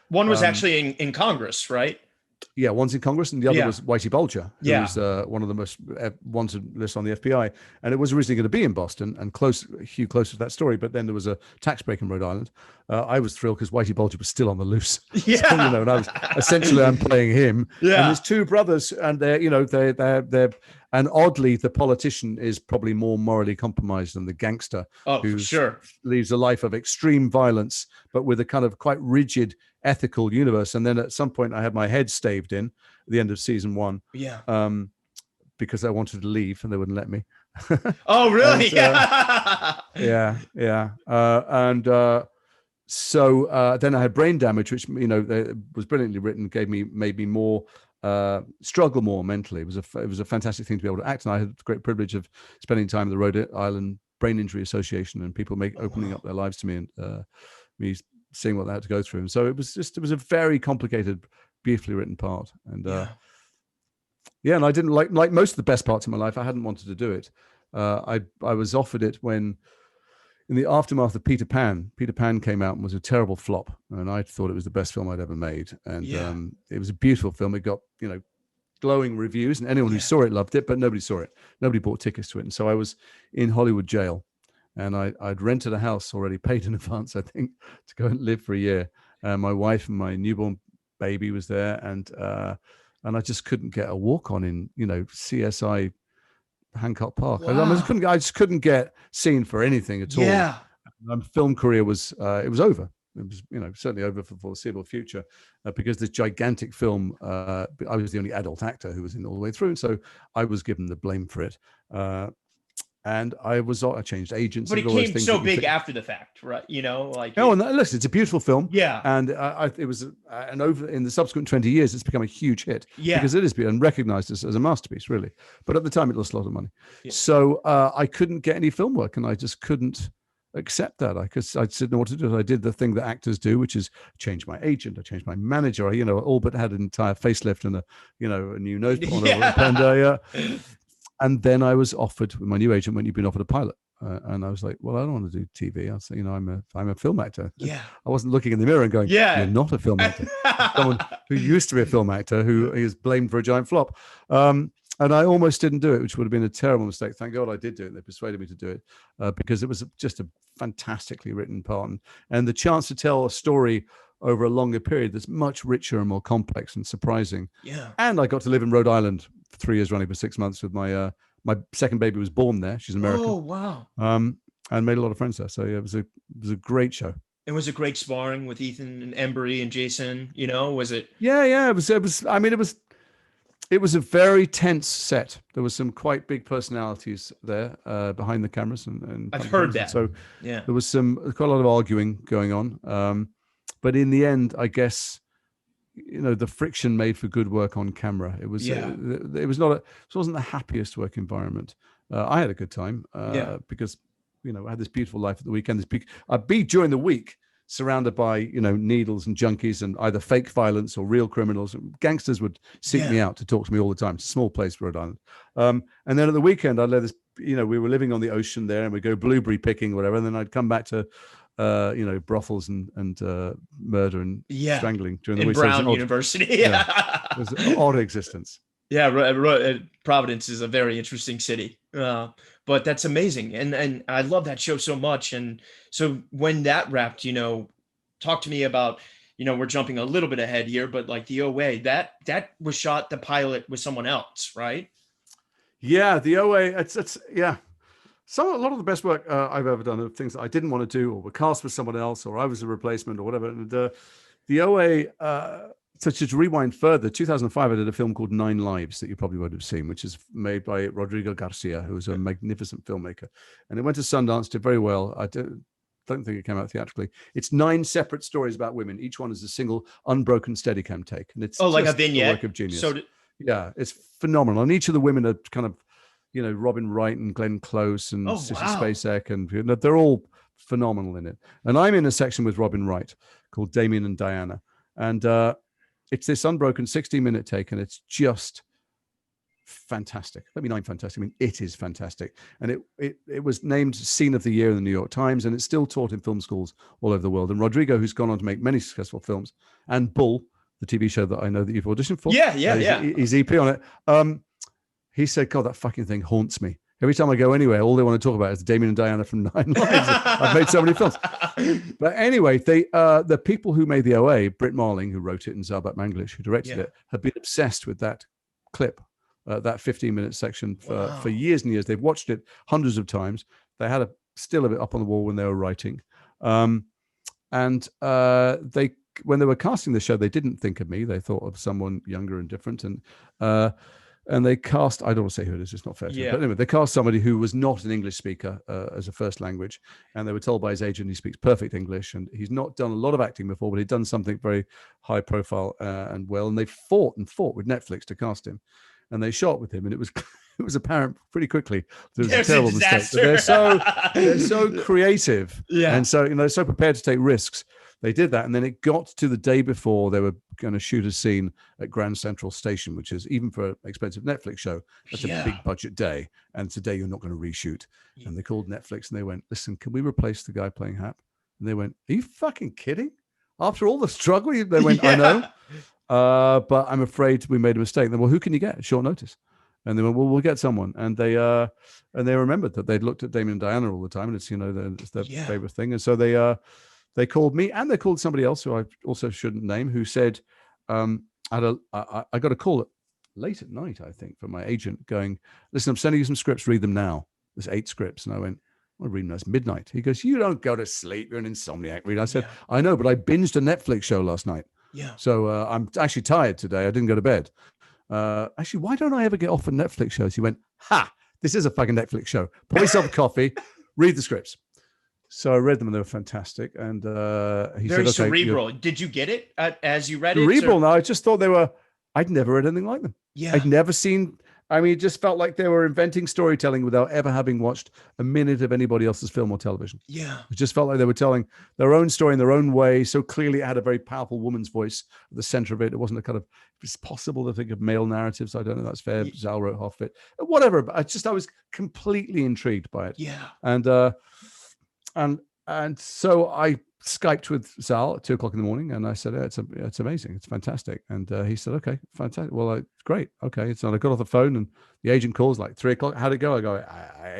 One was actually in Congress, right? Yeah, one's in Congress, and the other Yeah. was Whitey Bulger, who Yeah. was one of the most wanted lists on the FBI. And it was originally going to be in Boston and Hugh closer to that story, but then there was a tax break in Rhode Island. I was thrilled because Whitey Bulger was still on the loose. Yeah. So, and I was essentially I'm playing him. Yeah. And there's two brothers, and they're and oddly, the politician is probably more morally compromised than the gangster, Oh, who for sure. leads a life of extreme violence, but with a kind of quite rigid ethical universe. And then at some point I had my head staved in at the end of season 1. Yeah. Because I wanted to leave and they wouldn't let me. Oh, really? So then I had brain damage, which was brilliantly written, made me more struggle more mentally. It was a fantastic thing to be able to act, and I had the great privilege of spending time at the Rhode Island Brain Injury Association and people opening up their lives to me, and me seeing what they had to go through. And so it was a very complicated, beautifully written part. And and I didn't like most of the best parts of my life. I hadn't wanted to do it. I was offered it when, in the aftermath of Peter Pan came out and was a terrible flop, and I thought it was the best film I'd ever made. And it was a beautiful film. It got glowing reviews, and anyone who saw it loved it, but nobody saw it. Nobody bought tickets to it. And so I was in Hollywood jail, and I'd rented a house already, paid in advance, I think, to go and live for a year. My wife and my newborn baby was there, and I just couldn't get a walk on in CSI Hancock Park. Wow. I just couldn't get seen for anything at all. Yeah. My film career was it was over. It was certainly over for the foreseeable future, because this gigantic film. I was the only adult actor who was in all the way through, and so I was given the blame for it. And I changed agents. But it came so big after the fact, right? Listen, it's a beautiful film. Yeah. And it was, and over in the subsequent 20 years, it's become a huge hit. Yeah. Because it is being recognized as a masterpiece, really. But at the time, it lost a lot of money. Yeah. So I couldn't get any film work, and I just couldn't accept that. I didn't know what to do. I did the thing that actors do, which is change my agent. I changed my manager. I, all but had an entire facelift and a new nose on. And then I was offered, with my new agent, when you've been offered a pilot. And I was like, well, I don't want to do TV. I was saying, I'm a film actor. Yeah. I wasn't looking in the mirror and going, you're not a film actor. Someone who used to be a film actor who is blamed for a giant flop. And I almost didn't do it, which would have been a terrible mistake. Thank God I did do it. They persuaded me to do it because it was just a fantastically written part. And the chance to tell a story over a longer period that's much richer and more complex and surprising. Yeah. And I got to live in Rhode Island for 3 years running for 6 months with my second baby was born there. She's American. Oh, wow. And made a lot of friends there. So yeah, it was a great show. It was a great sparring with Ethan and Embry and Jason, was it? Yeah. It was a very tense set. There was some quite big personalities there behind the cameras. And I've heard that. So yeah, there was quite a lot of arguing going on. But in the end, I guess, the friction made for good work on camera. It was, it wasn't the happiest work environment. I had a good time because, I had this beautiful life at the weekend. I'd be during the week surrounded by, needles and junkies and either fake violence or real criminals. Gangsters would seek me out to talk to me all the time. It's a small place, Rhode Island. And then at the weekend, I'd let this, we were living on the ocean there, and we'd go blueberry picking, whatever. And then I'd come back to, brothels and murder and strangling during the week. Brown University. It was an odd existence. Yeah, Providence is a very interesting city. But that's amazing. And I love that show so much. And so when that wrapped, talk to me about, we're jumping a little bit ahead here, but like the OA, that was shot, the pilot, with someone else, right? Yeah, the OA, it's a lot of the best work I've ever done are things that I didn't want to do, or were cast with someone else, or I was a replacement or whatever. And the OA, so to rewind further, 2005, I did a film called 9 Lives that you probably would have seen, which is made by Rodrigo Garcia, who was a magnificent filmmaker. And it went to Sundance, did very well. I don't think it came out theatrically. It's 9 separate stories about women. Each one is a single unbroken Steadicam take. And it's like a vignette. Work of genius. Yeah, it's phenomenal. And each of the women are kind of, Robin Wright and Glenn Close and Sissy Spacek, and they're all phenomenal in it. And I'm in a section with Robin Wright called Damien and Diana. And it's this unbroken 16-minute take, and it's just fantastic. Let me name fantastic. I mean, it is fantastic. And it was named Scene of the Year in the New York Times, and it's still taught in film schools all over the world. And Rodrigo, who's gone on to make many successful films, and Bull, the TV show that I know that you've auditioned for, his EP on it. He said, God, that fucking thing haunts me. Every time I go anywhere, all they want to talk about is Damien and Diana from 9 Lives. I've made so many films. But anyway, the people who made the OA, Britt Marling, who wrote it, and Zalbat Manglish, who directed it, have been obsessed with that clip, that 15-minute section for years and years. They've watched it hundreds of times. They had still a bit up on the wall when they were writing. And when they were casting the show, they didn't think of me. They thought of someone younger and different. And they cast, I don't want to say who it is, it's not fair to him, but anyway, they cast somebody who was not an English speaker as a first language. And they were told by his agent he speaks perfect English. And he's not done a lot of acting before, but he'd done something very high profile and well. And they fought with Netflix to cast him. And they shot with him. And it was apparent pretty quickly that it was a terrible mistake. But they're so creative. And so, so prepared to take risks. They did that, and then it got to the day before they were going to shoot a scene at Grand Central Station, which is, even for an expensive Netflix show, that's a big budget day. And today you're not going to reshoot. And they called Netflix and they went, listen, can we replace the guy playing Hap? And they went, are you fucking kidding? After all the struggle, they went, I know, but I'm afraid we made a mistake. Then, well, who can you get at short notice? And they went, well, we'll get someone. And they remembered that they'd looked at Damien and Diana all the time, and it's, it's their favorite thing. And so they called me, and they called somebody else who I also shouldn't name, who said, I got a call late at night, I think, from my agent going, listen, I'm sending you some scripts, read them now. There's 8 scripts. And I went, I'm reading them, it's midnight. He goes, you don't go to sleep, you're an insomniac. I said, I know, but I binged a Netflix show last night. So I'm actually tired today. I didn't go to bed. Actually, why don't I ever get off of Netflix shows? He went, this is a fucking Netflix show. Pour yourself a coffee, read the scripts. So I read them and they were fantastic. And he very said, okay, cerebral. Did you get it as you read it? Cerebral. No, I just thought I'd never read anything like them. I'd never seen, it just felt like they were inventing storytelling without ever having watched a minute of anybody else's film or television. It just felt like they were telling their own story in their own way. So clearly it had a very powerful woman's voice at the center of it. It wasn't a kind of, it's possible to think of male narratives. I don't know. That's fair. Zal wrote half of it. Whatever. But I was completely intrigued by it. And so I Skyped with Zal at 2:00 in the morning, and I said, it's amazing, it's fantastic. And he said, okay, fantastic. Well, it's great. Okay. So I got off the phone, and the agent calls like 3:00. How'd it go? I go,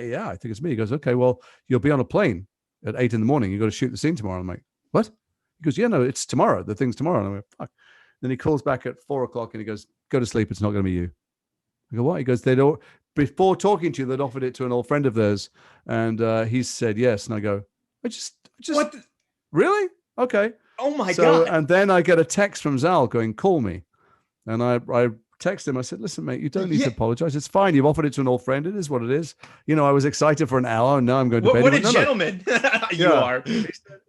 yeah, I think it's me. He goes, okay, well, you'll be on a plane at 8 in the morning. You got to shoot the scene tomorrow. I'm like, what? He goes, yeah, no, it's tomorrow. The thing's tomorrow. And I went, fuck. Then he calls back at 4:00 and he goes, go to sleep. It's not going to be you. I go, what? He goes, before talking to you, they'd offered it to an old friend of theirs, and he said yes. And I go, I just what? Really? Okay. Oh my God. And then I get a text from Zal going, call me. And I text him. I said, listen, mate, you don't need to apologize. It's fine. You've offered it to an old friend. It is what it is. You know, I was excited for an hour, and now I'm going to bed. What a gentleman you are.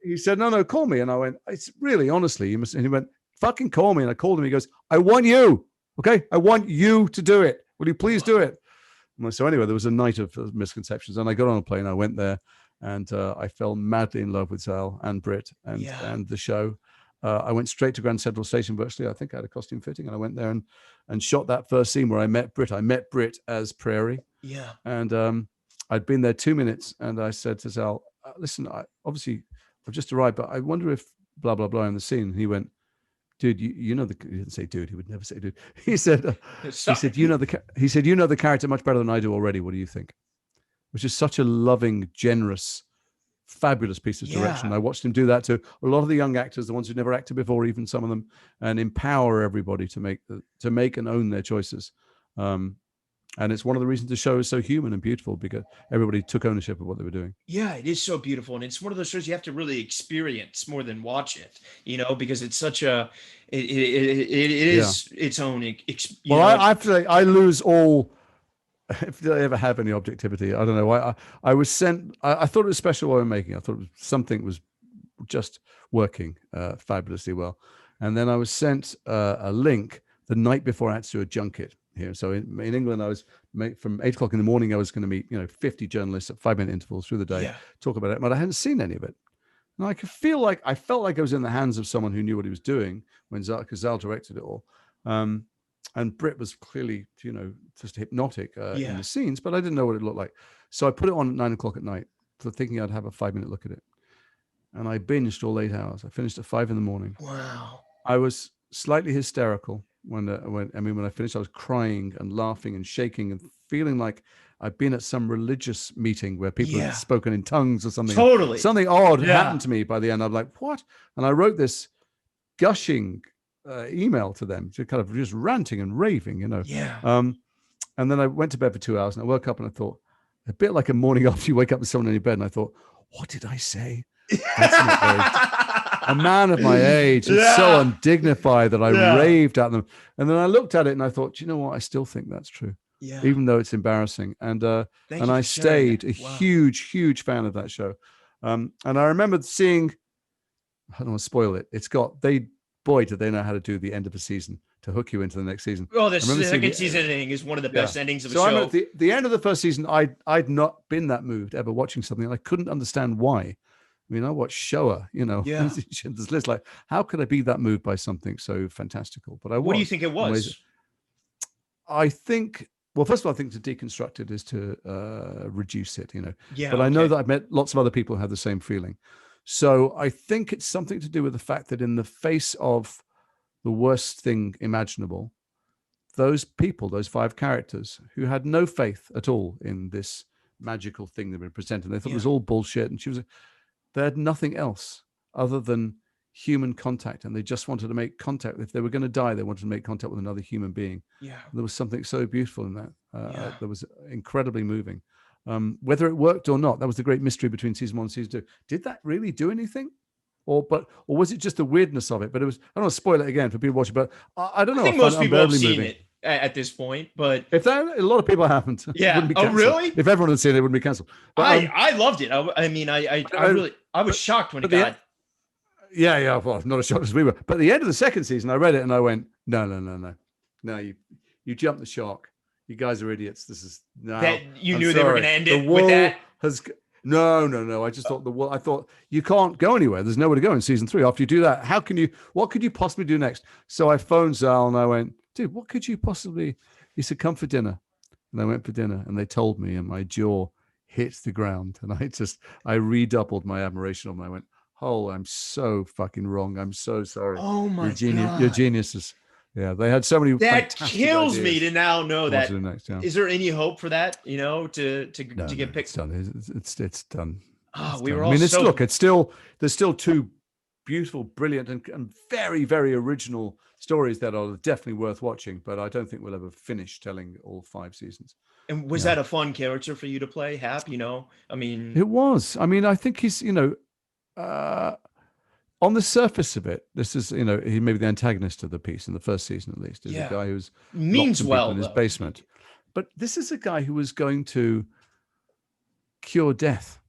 He said, no, call me. And I went, it's really, honestly, you must. And he went, fucking call me. And I called him. He goes, I want you. Okay. I want you to do it. Will you please do it? So anyway, there was a night of misconceptions, and I got on a plane. I went there. And I fell madly in love with Zal and Britt and the show. I went straight to Grand Central Station virtually. I think I had a costume fitting, and I went there and shot that first scene where I met Britt. I met Britt as Prairie. Yeah. And I'd been there 2 minutes, and I said to Zal, listen, obviously I've just arrived, but I wonder if blah, blah, blah in the scene. And he went, dude, you know, he didn't say dude. He would never say dude. He said, you know the character much better than I do already. What do you think? Which is such a loving, generous, fabulous piece of direction. I watched him do that to a lot of the young actors, the ones who never acted before, even some of them, and empower everybody to make and own their choices. And it's one of the reasons the show is so human and beautiful, because everybody took ownership of what they were doing. Yeah, it is so beautiful. And it's one of those shows you have to really experience more than watch it, you know, because it's such a, it is its own. I have to say, I lose all, if they ever have any objectivity, I don't know. I was sent, I thought it was special what I'm making. I thought something was just working fabulously well. And then I was sent a link the night before I had to do a junket here. So in England, I was from 8:00 in the morning, I was going to meet 50 journalists at 5-minute intervals through the day, talk about it, but I hadn't seen any of it. And I felt like I was in the hands of someone who knew what he was doing when Zal directed it all. and Brit was clearly, just hypnotic in Yeah. the scenes, but I didn't know what it looked like. So I put it on at 9 o'clock at night, thinking I'd have a 5-minute look at it. And I binged all 8 hours. I finished at 5 a.m. Wow. I was slightly hysterical when I finished. I was crying and laughing and shaking and feeling like I'd been at some religious meeting where people had Yeah. spoken in tongues or something. Totally. Something odd Yeah. happened to me by the end. I'm like, what? And I wrote this gushing email to them, kind of just ranting and raving, Yeah. And then I went to bed for 2 hours and I woke up and I thought, a bit like a morning after you wake up with someone in your bed, and I thought, what did I say? That's not very. A man of my age, it's so undignified that I raved at them. And then I looked at it and I thought, you know what? I still think that's true. Yeah. Even though it's embarrassing. And I stayed a huge, huge fan of that show. And I remember seeing, I don't want to spoil it. Boy, did they know how to do the end of a season to hook you into the next season. Oh, the second season ending is one of the best endings of a show. So I remember the end of the first season, I'd not been that moved ever watching something, and I couldn't understand why. I mean, I watched Showa, this list, like, how could I be that moved by something so fantastical? But what do you think it was? I think, well, first of all, I think to deconstruct it is to reduce it, Yeah. But I know that I've met lots of other people who have the same feeling. So I think it's something to do with the fact that in the face of the worst thing imaginable, those people, those 5 characters who had no faith at all in this magical thing they've been presenting, they thought it was all bullshit, and they had nothing else other than human contact, and they just wanted to make contact. If they were going to die, they wanted to make contact with another human being. Yeah. There was something so beautiful in that. That was incredibly moving. Whether it worked or not, that was the great mystery between season 1 and season 2. Did that really do anything? Or was it just the weirdness of it? But it was, I don't want to spoil it again for people watching, but I don't know. I think most people have seen it at this point, but if a lot of people haven't, yeah. Oh, really? If everyone had seen it, it wouldn't be canceled. But, I loved it. I was shocked when it got. Yeah. Well, not as shocked as we were. But at the end of the second season, I read it and I went, no. You jumped the shark. You guys are idiots. This is you knew they were going to end it with that. No. I just thought I thought you can't go anywhere. There's nowhere to go in season 3. After you do that, what could you possibly do next? So I phoned Zal and I went, dude, what could you possibly? He said, come for dinner. And I went for dinner and they told me, and my jaw hit the ground. And I redoubled my admiration of them. I went, oh, I'm so fucking wrong. I'm so sorry. Oh my God. You're geniuses. Yeah, they had so many. That kills me to now know that. Next, Is there any hope for that? To get picked? It's done. It's done. Oh, There's still 2 beautiful, brilliant, and very, very original stories that are definitely worth watching. But I don't think we'll ever finish telling all 5 seasons. And was that a fun character for you to play, Hap? I mean, it was. I mean, I think he's, on the surface of it, this is, he may be the antagonist of the piece in the first season, at least. Is a guy who's means well in his basement. But this is a guy who was going to cure death.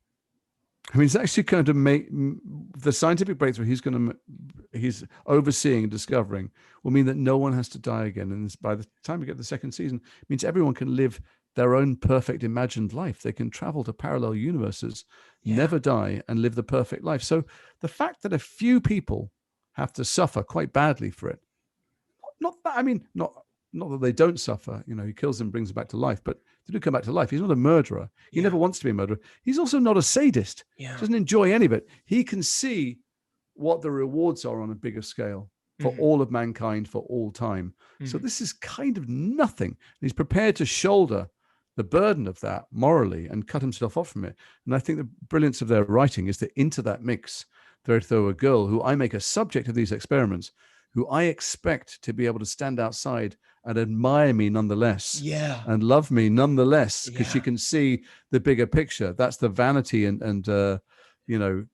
I mean, he's actually going to make the scientific breakthrough he's overseeing and discovering will mean that no one has to die again. And by the time we get to the second season, it means everyone can live their own perfect imagined life. They can travel to parallel universes, never die, and live the perfect life. So the fact that a few people have to suffer quite badly for it, not that they don't suffer, he kills them, brings them back to life, but they do come back to life. He's not a murderer. He never wants to be a murderer. He's also not a sadist. Yeah. Doesn't enjoy any of it. He can see what the rewards are on a bigger scale for all of mankind for all time. So this is kind of nothing. He's prepared to shoulder the burden of that morally and cut himself off from it. And I think the brilliance of their writing is that into that mix, they throw a girl who I make a subject of these experiments, who I expect to be able to stand outside and admire me nonetheless, and love me nonetheless, because she can see the bigger picture. That's the vanity and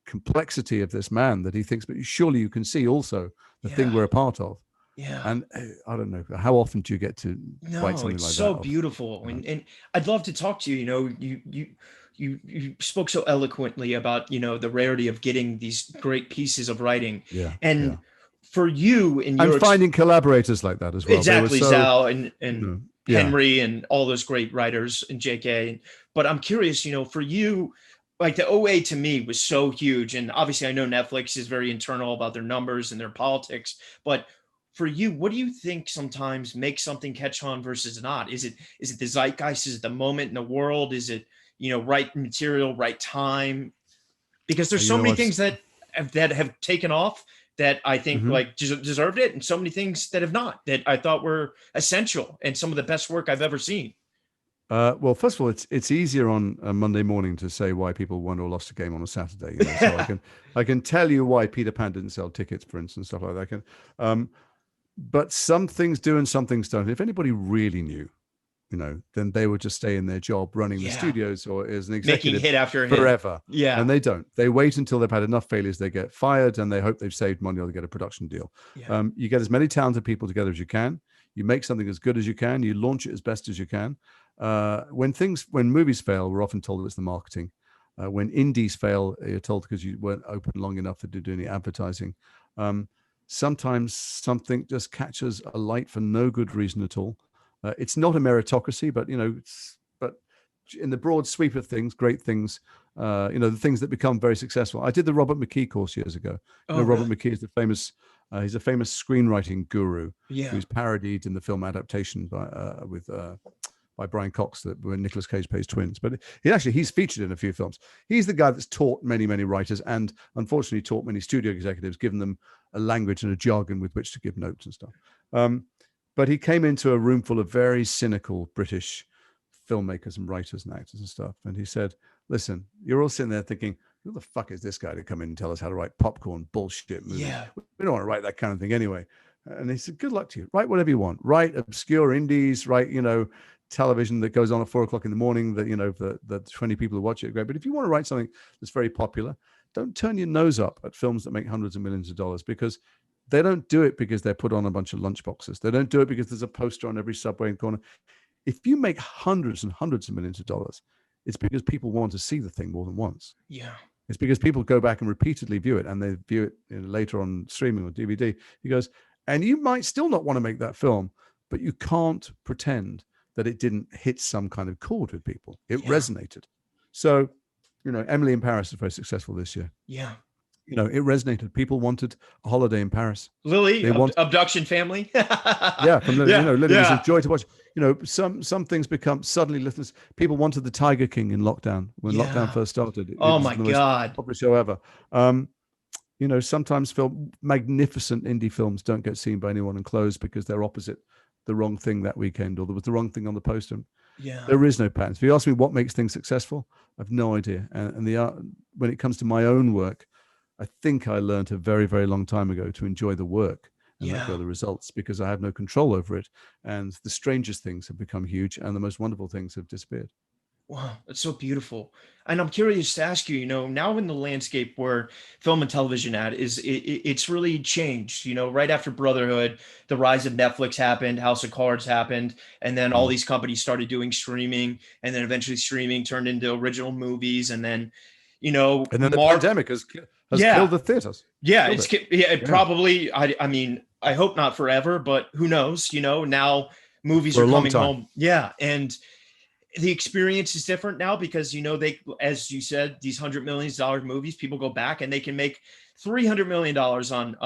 complexity of this man that he thinks, but surely you can see also the thing we're a part of. Yeah. And I don't know, how often do you get to write something like that? It's so beautiful. And I'd love to talk to you. You spoke so eloquently about, the rarity of getting these great pieces of writing. Yeah. And for you and your finding collaborators like that as well. Exactly. Zal and Henry and all those great writers and JK. But I'm curious, for you, like the OA to me was so huge. And obviously I know Netflix is very internal about their numbers and their politics, but for you, what do you think sometimes makes something catch on versus not? Is it the zeitgeist? Is it the moment in the world? Is it, right material, right time? Because there's You so know, many things that have taken off that I think Mhm. like deserved it, and so many things that have not, that I thought were essential and some of the best work I've ever seen. Well, first of all, it's easier on a Monday morning to say why people won or lost a game on a Saturday. You know, so I can tell you why Peter Pan didn't sell tickets, for instance, stuff like that. Um, but some things do and some things don't. If anybody really knew, then they would just stay in their job running the Yeah, studios or as an making executive hit after hit. forever. Yeah, And they don't. They wait until they've had enough failures, they get fired, and they hope they've saved money or they get a production deal. yeah, You get as many talented people together as you can. You make something as good as you can. You launch it as best as you can. When movies fail, we're often told it's the marketing. When indies fail, you're told because you weren't open long enough to do any advertising. Um, Sometimes something just catches a light for no good reason at all. It's not a meritocracy, but but in the broad sweep of things, great things, the things that become very successful. I did the Robert McKee course years ago. oh Robert really? McKee is he's a famous screenwriting guru Yeah, who's parodied in the film adaptation by Brian Cox, that when Nicolas Cage plays twins. But he's featured in a few films. He's the guy that's taught many, many writers and unfortunately taught many studio executives, given them a language and a jargon with which to give notes and stuff. But he came into a room full of very cynical British filmmakers and writers and actors and stuff. And he said, listen, you're all sitting there thinking, who the fuck is this guy to come in and tell us how to write popcorn bullshit movies? yeah, We don't want to write that kind of thing anyway. And he said, good luck to you. Write whatever you want. Write obscure indies, write, television that goes on at 4 o'clock in the morning that, the 20 people who watch it are great. But if you want to write something that's very popular, don't turn your nose up at films that make hundreds of millions of dollars, because they don't do it because they're put on a bunch of lunchboxes. They don't do it because there's a poster on every subway and corner. If you make hundreds and hundreds of millions of dollars, it's because people want to see the thing more than once. yeah, It's because people go back and repeatedly view it, and they view it later on streaming or DVD. He goes, and you might still not want to make that film, but you can't pretend that it didn't hit some kind of chord with people. It yeah, resonated. So, Emily in Paris is very successful this year. yeah. It resonated. People wanted a holiday in Paris. Lily, They want, abduction family. yeah, from Lily. Yeah, Lily was a yeah, joy to watch. Some things become suddenly listeners. People wanted the Tiger King in lockdown when lockdown yeah. first started. It Oh was my the most God. popular show ever. Sometimes magnificent indie films don't get seen by anyone and close because they're opposite the wrong thing that weekend, or there was the wrong thing on the poster. Yeah, There is no pattern. If you ask me what makes things successful, I have no idea. And the art, when it comes to my own work, I think I learned a very, very long time ago to enjoy the work and let go yeah. of the results, because I have no control over it. And the strangest things have become huge, and the most wonderful things have disappeared. Wow, that's so beautiful. And I'm curious to ask you, now in the landscape where film and television it's really changed, right after Brotherhood, the rise of Netflix happened, House of Cards happened, and then all Mm. these companies started doing streaming, and then eventually streaming turned into original movies, and then, And then the Mark, pandemic has killed yeah, the theaters. yeah, Killed it. it Yeah, probably, I mean, I hope not forever, but who knows, now movies for are a long coming time. home. Yeah. And the experience is different now because they, as you said, these $100 million movies, people go back and they can make $300 million on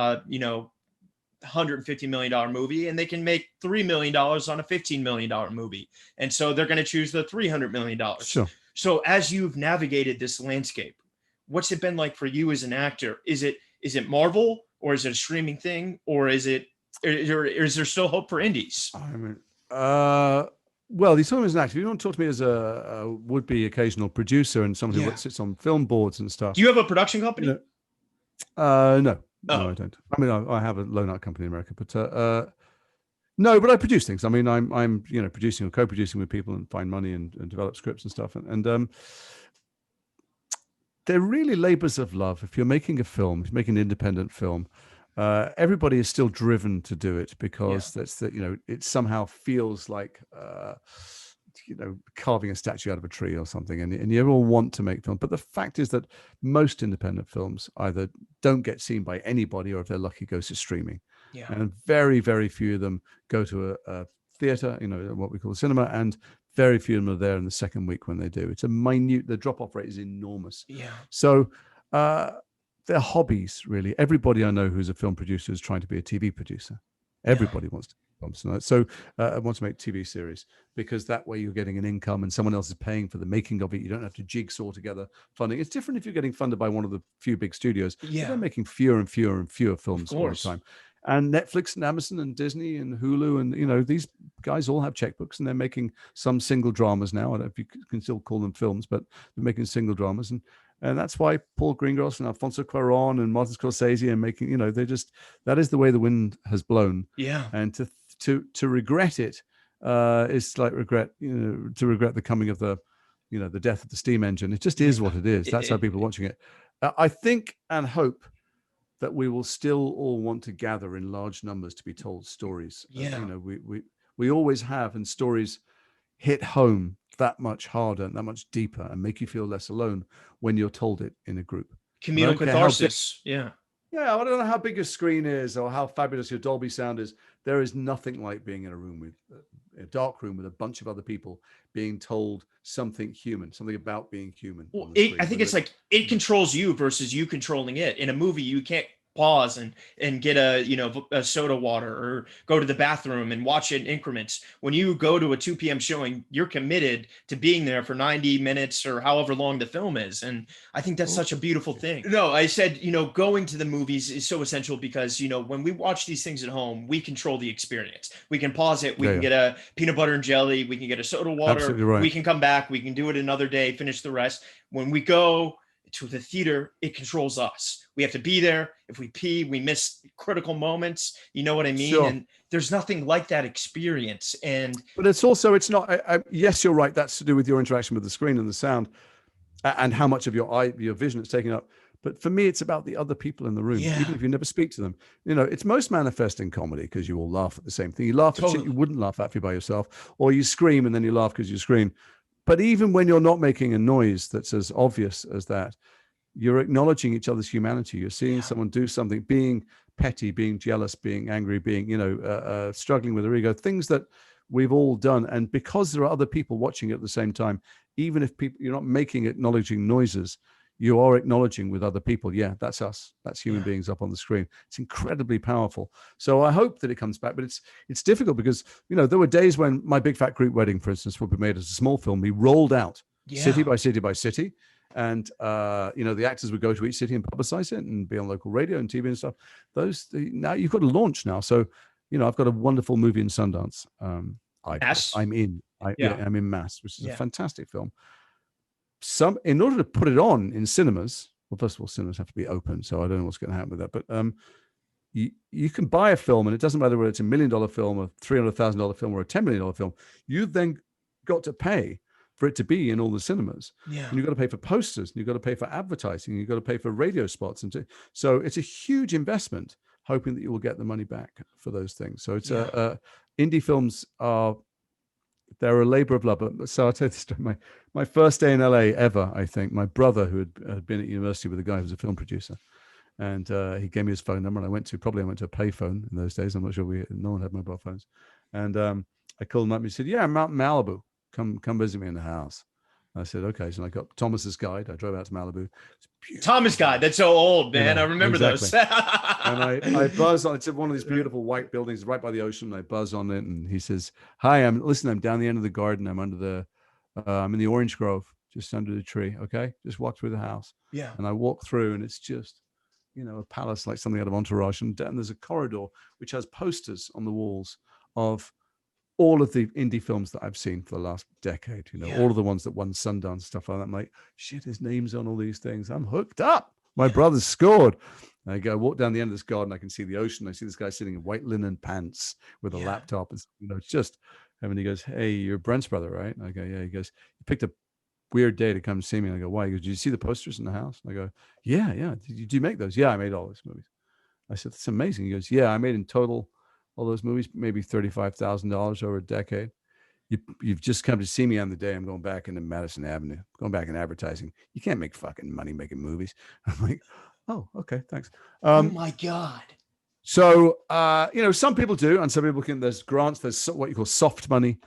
$150 million movie, and they can make $3 million on a $15 million movie, and so they're going to choose the $300 million. Sure. So as you've navigated this landscape, what's it been like for you as an actor? Is it Marvel, or is it a streaming thing, or is there still hope for indies? I mean, uh, well, you saw him as an actor. You want to talk to me as a would-be occasional producer and someone who Yeah. sits on film boards and Do stuff. you have a production company? No, Oh, I don't. I mean, I have a loan art company in America, but no, but I produce things. I mean, I'm producing or co-producing with people and find money and develop scripts and stuff, and they're really labors of love. If you're making a film, if you're making an independent film, everybody is still driven to do it yeah, because it somehow feels like carving a statue out of a tree or something, and you all want to make film. But the fact is that most independent films either don't get seen by anybody, or if they're lucky, goes to streaming, yeah, and very, very few of them go to a theater, what we call a cinema, and very few of them are there in the second week when they do. It's the drop-off rate is enormous. yeah, So they're hobbies, really. Everybody I know who's a film producer is trying to be a TV producer. Yeah. Everybody wants to so wants to make TV series, because that way you're getting an income and someone else is paying for the making of it. You don't have to jigsaw together funding. It's different if you're getting funded by one of the few big studios, but they're Yeah. making fewer and fewer and fewer Of films all the course. time. And Netflix and Amazon and Disney and Hulu and these guys all have checkbooks, and they're making some single dramas now. I don't know if you can still call them films, but they're making single dramas, and that's why Paul Greengrass and Alfonso Cuarón and Martin Scorsese are making, they just, that is the way the wind has blown. Yeah. And to regret it is like to regret the coming of the death of the steam engine. It just is what it is. That's how people are watching it. I think and hope that we will still all want to gather in large numbers to be told stories. Yeah. We always have, and stories hit home that much harder and that much deeper and make you feel less alone when you're told it in a group. Communal catharsis. Yeah. Yeah, I don't know how big your screen is or how fabulous your Dolby sound is. There is nothing like being in a room with a dark room with a bunch of other people being told something human, something about being human. Well, I think it's like it controls you versus you controlling it. In a movie, you can't pause and get a soda water or go to the bathroom and watch it in increments. When you go to a 2 p.m. showing, you're committed to being there for 90 minutes or however long the film is. And I think that's such a beautiful thing. No, I said, going to the movies is so essential because, when we watch these things at home, we control the experience. We can pause it. We can get a peanut butter and jelly. We can get a soda water. Absolutely right. We can come back. We can do it another day, finish the rest. When we go to the theater, it controls us. We have to be there. If we pee, we miss critical moments. You know what I mean? Sure. And there's nothing like that experience. But it's not. Yes, you're right. That's to do with your interaction with the screen and the sound, and how much of your vision it's taking up. But for me, it's about the other people in the room, even if you never speak to them. It's most manifest in comedy because you all laugh at the same thing. You laugh at shit you wouldn't laugh at if you're by yourself, or you scream and then you laugh because you scream. But even when you're not making a noise that's as obvious as that, you're acknowledging each other's humanity. You're seeing someone do something, being petty, being jealous, being angry, being, struggling with their ego, things that we've all done. And because there are other people watching at the same time, even if you're not making acknowledging noises, you are acknowledging with other people. Yeah, that's us. That's human beings up on the screen. It's incredibly powerful. So I hope that it comes back, but it's difficult because, there were days when my Big Fat Greek Wedding, for instance, would be made as a small film. We rolled out city by city by city. And, the actors would go to each city and publicize it and be on local radio and TV and stuff. Now you've got to launch now. So, I've got a wonderful movie in Sundance. I'm in Mass, which is a fantastic film. In order to put it on in cinemas, well, first of all, cinemas have to be open, so I don't know what's going to happen with that. But you can buy a film, and it doesn't matter whether it's $1 million film, a $300,000 film, or a $10 million film. You've then got to pay for it to be in all the cinemas. Yeah. And you've got to pay for posters, and you've got to pay for advertising, you've got to pay for radio spots, so it's a huge investment, hoping that you will get the money back for those things. So it's indie films they're a labor of love. So I'll tell you this story. My first day in LA ever, I think, my brother, who had been at university with a guy who was a film producer, and he gave me his phone number, and I went to a payphone in those days. I'm not sure no one had mobile phones. And I called him up and he said, "Yeah, I'm out in Malibu. Come visit me in the house." I said, "Okay." So I got Thomas's Guide. I drove out to Malibu. Thomas Guide. That's so old, man. I remember those. And I buzz on. It's one of these beautiful white buildings right by the ocean. I buzz on it, and he says, "Hi, I'm down the end of the garden. I'm in the orange grove, just under the tree. Okay, just walk through the house." Yeah. And I walk through, and it's just, a palace like something out of Entourage. And there's a corridor which has posters on the walls of all of the indie films that I've seen for the last decade. All of the ones that won Sundance, stuff like that. I'm like, shit, his name's on all these things. I'm hooked up. My brother's scored. I walk down the end of this garden. I can see the ocean. I see this guy sitting in white linen pants with a laptop. It's, it's just, and he goes, "Hey, you're Brent's brother, right?" And I go, "Yeah." He goes, "You picked a weird day to come see me." And I go, "Why?" He goes, "Did you see the posters in the house?" And I go, "Yeah. Did you make those?" "Yeah, I made all those movies." I said, "That's amazing." He goes, "Yeah, I made in total all those movies, maybe $35,000 over a decade. You've just come to see me on the day I'm going back into Madison Avenue, going back in advertising. You can't make fucking money making movies." I'm like, "Oh, okay, thanks." Oh my God. So, some people do, and some people can. There's grants. There's what you call soft money,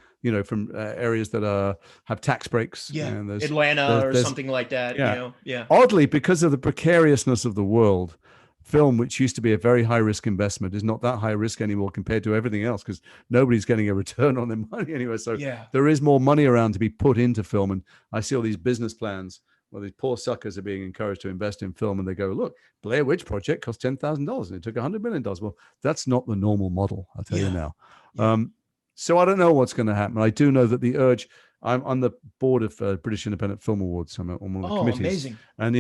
from areas that have tax breaks. Yeah, and Atlanta or something like that. Yeah. Oddly, because of the precariousness of the world, film, which used to be a very high risk investment, is not that high risk anymore compared to everything else, because nobody's getting a return on their money anyway. So Yeah. there is more money around to be put into film. And I see all these business plans where these poor suckers are being encouraged to invest in film, and they go, look, Blair Witch Project cost $10,000 and it took $100 million. Well, that's not the normal model, I'll tell you now. Yeah. So I don't know what's going to happen. I do know that the urge, I'm on the board of British Independent Film Awards. I'm on one of the committees. Amazing. And,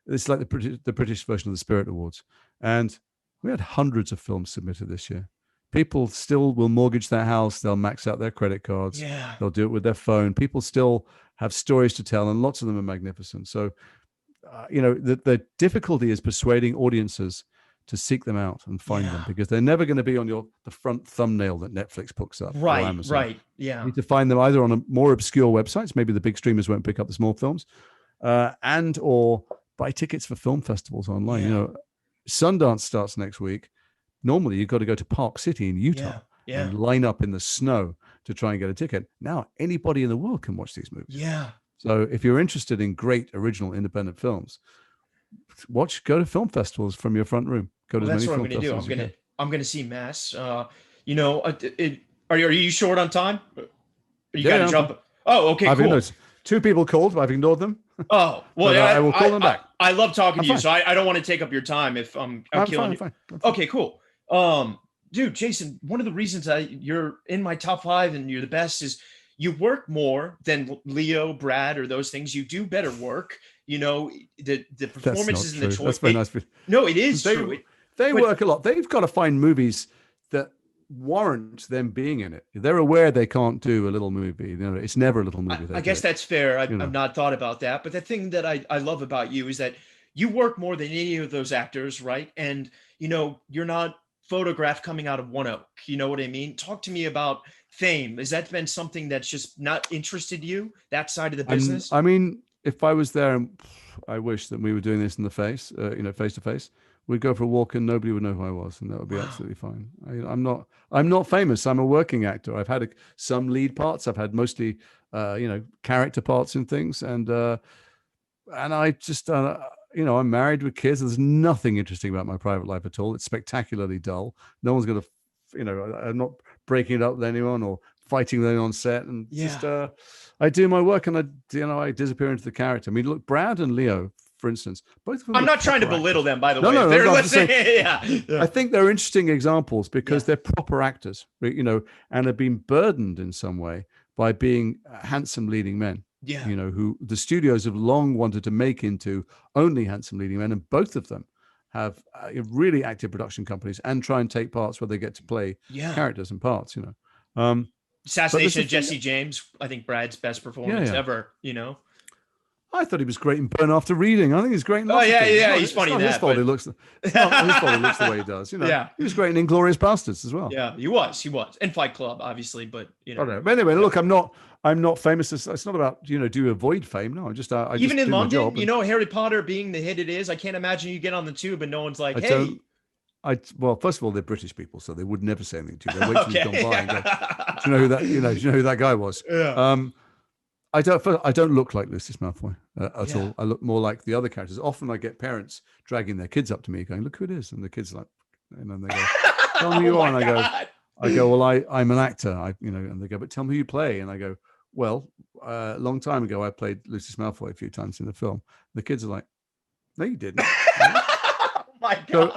it's like the British version of the Spirit Awards. And we had hundreds of films submitted this year. People still will mortgage their house. They'll max out their credit cards. Yeah. They'll do it with their phone. People still have stories to tell, and lots of them are magnificent. So, the difficulty is persuading audiences to seek them out and find them, because they're never going to be on the front thumbnail that Netflix puts up. Right. Or Amazon. Right. Yeah. You need to find them either on a more obscure websites. Maybe the big streamers won't pick up the small films, and or buy tickets for film festivals online. Yeah. Sundance starts next week. Normally, you've got to go to Park City in Utah and line up in the snow to try and get a ticket. Now, anybody in the world can watch these movies. Yeah. So if you're interested in great original independent films, go to film festivals from your front room. Go to That's as what many I'm film going to do. festivals. I'm going to see Mass. Are you short on time? You got to jump. Oh, okay, I've cool. ignored 2 people called, but I've ignored them. Oh, well, I will call them back. I love talking to you, fine. so I don't want to take up your time if I'm killing you. Fine. Okay, cool. Dude, Jason, one of the reasons you're in my top 5 and you're the best is you work more than Leo, Brad, or those things. You do better work. The performances and the choice. That's very nice. No, it is true. They work a lot. They've got to find movies that warrant them being in it. They're aware they can't do a little movie. It's never a little movie. I guess that's fair. I've not thought about that. But the thing that I love about you is that you work more than any of those actors, right? And, you're not photographed coming out of one oak. You know what I mean? Talk to me about fame. Has that been something that's just not interested you, that side of the business? I mean, if I was there, I wish that we were doing this in the face, face to face. We'd go for a walk and nobody would know who I was, and that would be absolutely fine. I'm not famous. I'm a working actor. I've had some lead parts. I've had mostly, character parts and things. And I just, I'm married with kids. There's nothing interesting about my private life at all. It's spectacularly dull. No one's going to, I'm not breaking it up with anyone or fighting with anyone on set. And just, I do my work and I disappear into the character. I mean, look, Brad and Leo, for instance, both of them. I'm not trying to belittle them, by the way. No, they're listening. Yeah. I think they're interesting examples because they're proper actors, and have been burdened in some way by being handsome leading men. Yeah. Who the studios have long wanted to make into only handsome leading men, and both of them have really active production companies and try and take parts where they get to play characters and parts. Assassination of Jesse James, I think Brad's best performance ever. I thought he was great in Burn After Reading. I think he's great in he's funny in that. His fault he looks. It's not his fault he looks the way he does. He was great in Inglourious Bastards as well. Yeah, he was, and Fight Club, obviously. But But anyway, look, I'm not famous. It's not about do you avoid fame? No, I just even in do London, my job Harry Potter being the hit it is. I can't imagine you get on the tube and no one's like, hey. Well, first of all, they're British people, so they would never say anything to you. They wait till you've gone by and go, do you know who that? Do you know who that guy was? Yeah. I don't look like Lucius Malfoy at all. I look more like the other characters. Often I get parents dragging their kids up to me going, look who it is. And the kids are like, and then they go, tell me who you are. And I go, well, I'm an actor. And they go, but tell me who you play. And I go, well, a long time ago, I played Lucius Malfoy a few times in the film. The kids are like, no, you didn't. Oh my God.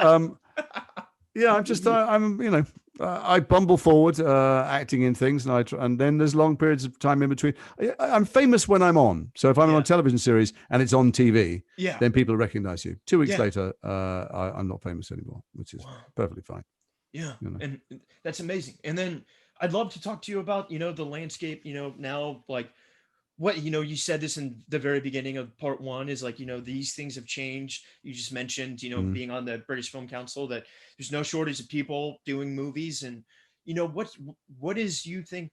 So, I bumble forward acting in things, and then there's long periods of time in between. I'm famous when I'm on. So if I'm on a television series and it's on TV, then people recognize you. 2 weeks later, I'm not famous anymore, which is perfectly fine. Yeah, and that's amazing. And then I'd love to talk to you about the landscape. Now like what you said this in the very beginning of part 1 is like these things have changed. You just mentioned being on the British Film Council, that there's no shortage of people doing movies. And what is you think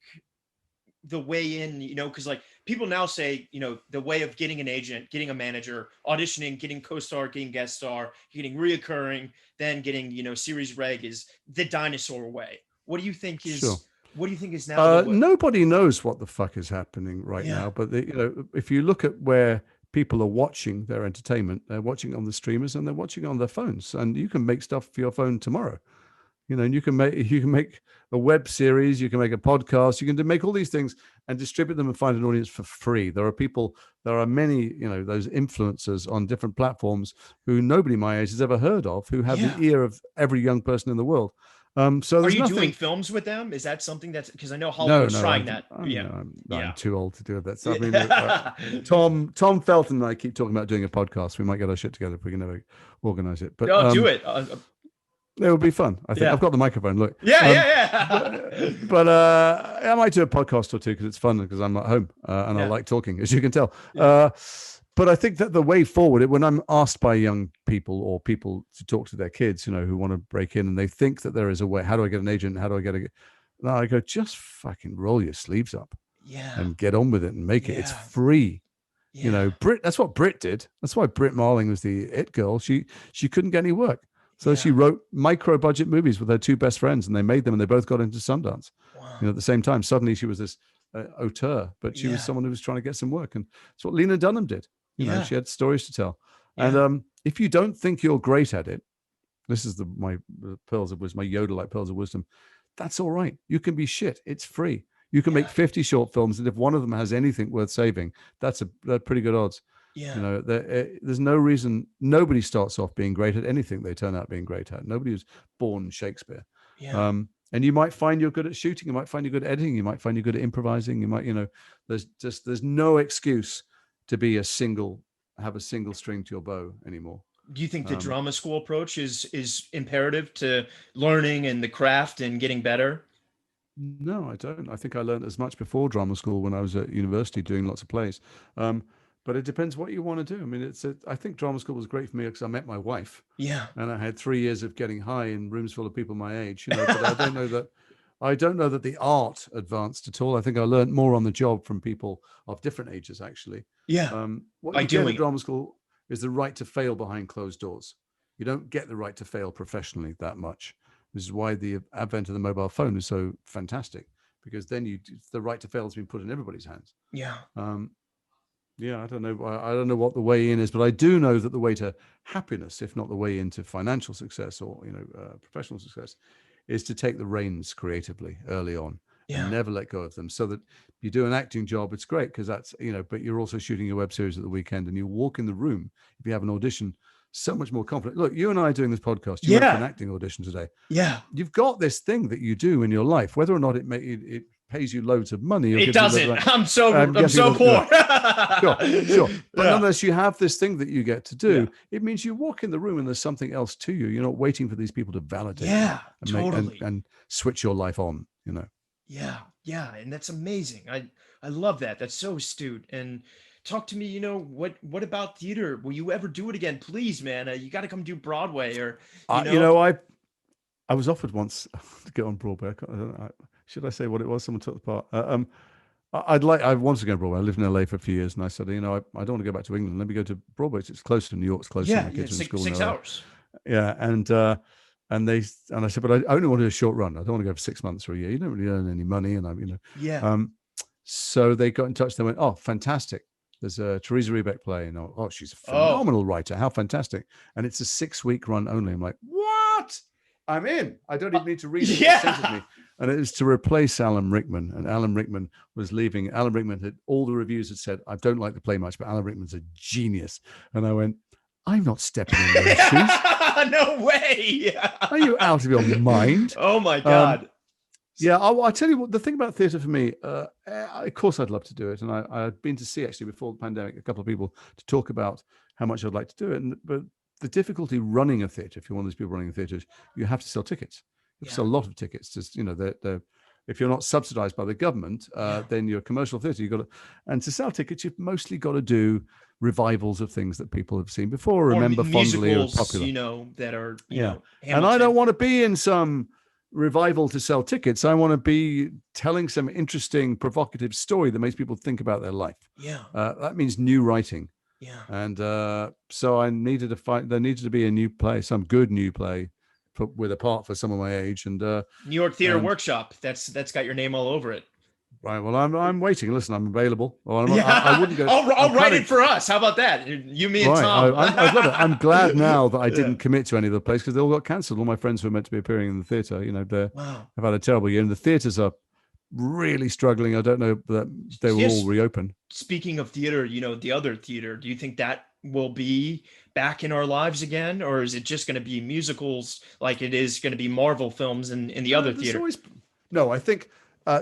the way in, because like people now say the way of getting an agent, getting a manager, auditioning, getting co-star, getting guest star, getting reoccurring, then getting series reg is the dinosaur way. What do you think is What do you think is now? Nobody knows what the fuck is happening right now. But if you look at where people are watching their entertainment. They're watching on the streamers and they're watching on their phones. And you can make stuff for your phone tomorrow. And you can make a web series, you can make a podcast, you can make all these things and distribute them and find an audience for free. There are many, those influencers on different platforms who nobody my age has ever heard of, who have the ear of every young person in the world. So are you doing films with them? Is that something that's, because I know no, Hollywood's trying that. I'm too old to do that. So, I mean, Tom Felton and I keep talking about doing a podcast. We might get our shit together if we can ever organize it. But do it. It would be fun. I think I've got the microphone. Look. But I might do a podcast or two because it's fun because I'm at home and I like talking, as you can tell. But I think that the way forward, when I'm asked by young people or people to talk to their kids, who want to break in and they think that there is a way, how do I get an agent? How do I get a... No, I go, just fucking roll your sleeves up and get on with it and make it. It's free. That's what Brit did. That's why Brit Marling was the it girl. She couldn't get any work. So she wrote micro budget movies with her two best friends and they made them and they both got into Sundance. At the same time. Suddenly she was this auteur, but she was someone who was trying to get some work. And that's what Lena Dunham did. She had stories to tell. And if you don't think you're great at it, this is my pearls of wisdom, my Yoda-like pearls of wisdom. That's all right. You can be shit. It's free. You can make 50 short films. And if one of them has anything worth saving, they're pretty good odds. There's no reason. Nobody starts off being great at anything they turn out being great at. Nobody was born Shakespeare. And you might find you're good at shooting. You might find you're good at editing. You might find you're good at improvising. You might, there's no excuse to have a single string to your bow anymore. Do you think the drama school approach is imperative to learning and the craft and getting better? No, I don't. I think I learned as much before drama school when I was at university doing lots of plays. But it depends what you want to do. I mean, I think drama school was great for me because I met my wife. And I had 3 years of getting high in rooms full of people my age. But I don't know that the art advanced at all. I think I learned more on the job from people of different ages, actually. What you get at drama school is the right to fail behind closed doors. You don't get the right to fail professionally that much. This is why the advent of the mobile phone is so fantastic, because then the right to fail has been put in everybody's hands. I don't know. I don't know what the way in is, but I do know that the way to happiness, if not the way into financial success or professional success, is to take the reins creatively early on and never let go of them. So that you do an acting job, it's great because that's but you're also shooting your web series at the weekend, and you walk in the room if you have an audition so much more confident. Look, you and I are doing this podcast. You went for an acting audition today. You've got this thing that you do in your life, whether or not it pays you loads of money. It doesn't. I'm so poor. Sure. But nonetheless, you have this thing that you get to do. It means you walk in the room and there's something else to you. You're not waiting for these people to validate you and switch your life on, And that's amazing. I love that. That's so astute. And talk to me, what about theater? Will you ever do it again? Please, man. You got to come do Broadway or, I was offered once to get on Broadway. Should I say what it was? Someone took the part. I wanted to go to Broadway. I lived in LA for a few years, and I said, I don't want to go back to England. Let me go to Broadway. It's closer to New York's closer. My kids are in school 6 hours. And I said, but I only want to do a short run. I don't want to go for 6 months or a year. You don't really earn any money, and so they got in touch. They went, oh, fantastic. There's a Teresa Rebeck play, and she's a phenomenal writer. How fantastic! And it's a 6-week run only. I'm like, what? I'm in. I don't even need to read it. It sent me. And it was to replace Alan Rickman. And Alan Rickman was leaving. Alan Rickman had, all the reviews had said, I don't like the play much, but Alan Rickman's a genius. And I went, I'm not stepping in those shoes. No way. Are you out of your mind? Oh my God. I'll tell you what, the thing about theatre for me, of course I'd love to do it. And I'd been to see, actually, before the pandemic, a couple of people to talk about how much I'd like to do it. But the difficulty running a theatre, if you're one of those people running a theatre, is you have to sell tickets. You have to sell a lot of tickets. Just, if you're not subsidized by the government, then you're a commercial theatre. And to sell tickets, you've mostly got to do revivals of things that people have seen before, remember fondly, or popular. That are, and I don't want to be in some revival to sell tickets. I want to be telling some interesting, provocative story that makes people think about their life. That means new writing. And so I needed to find. There needed to be a new play, some good new play, with a part for someone my age. And New York Theater Workshop. That's got your name all over it. Right. Well, I'm waiting. Listen, I'm available. Well, I Yeah, wouldn't go. I'll I'm write kind it of for us. How about that? You, me, and right. Tom. I'd love it. I'm glad now that I Yeah. didn't commit to any of the plays because they all got cancelled. All my friends who were meant to be appearing in the theatre, Wow. have had a terrible year, and the theatres are really struggling. I don't know that they will all Yes. reopen. Speaking of theater, the other theater, do you think that will be back in our lives again? Or is it just going to be musicals like it is going to be Marvel films in the No, other there's theater? always no. I think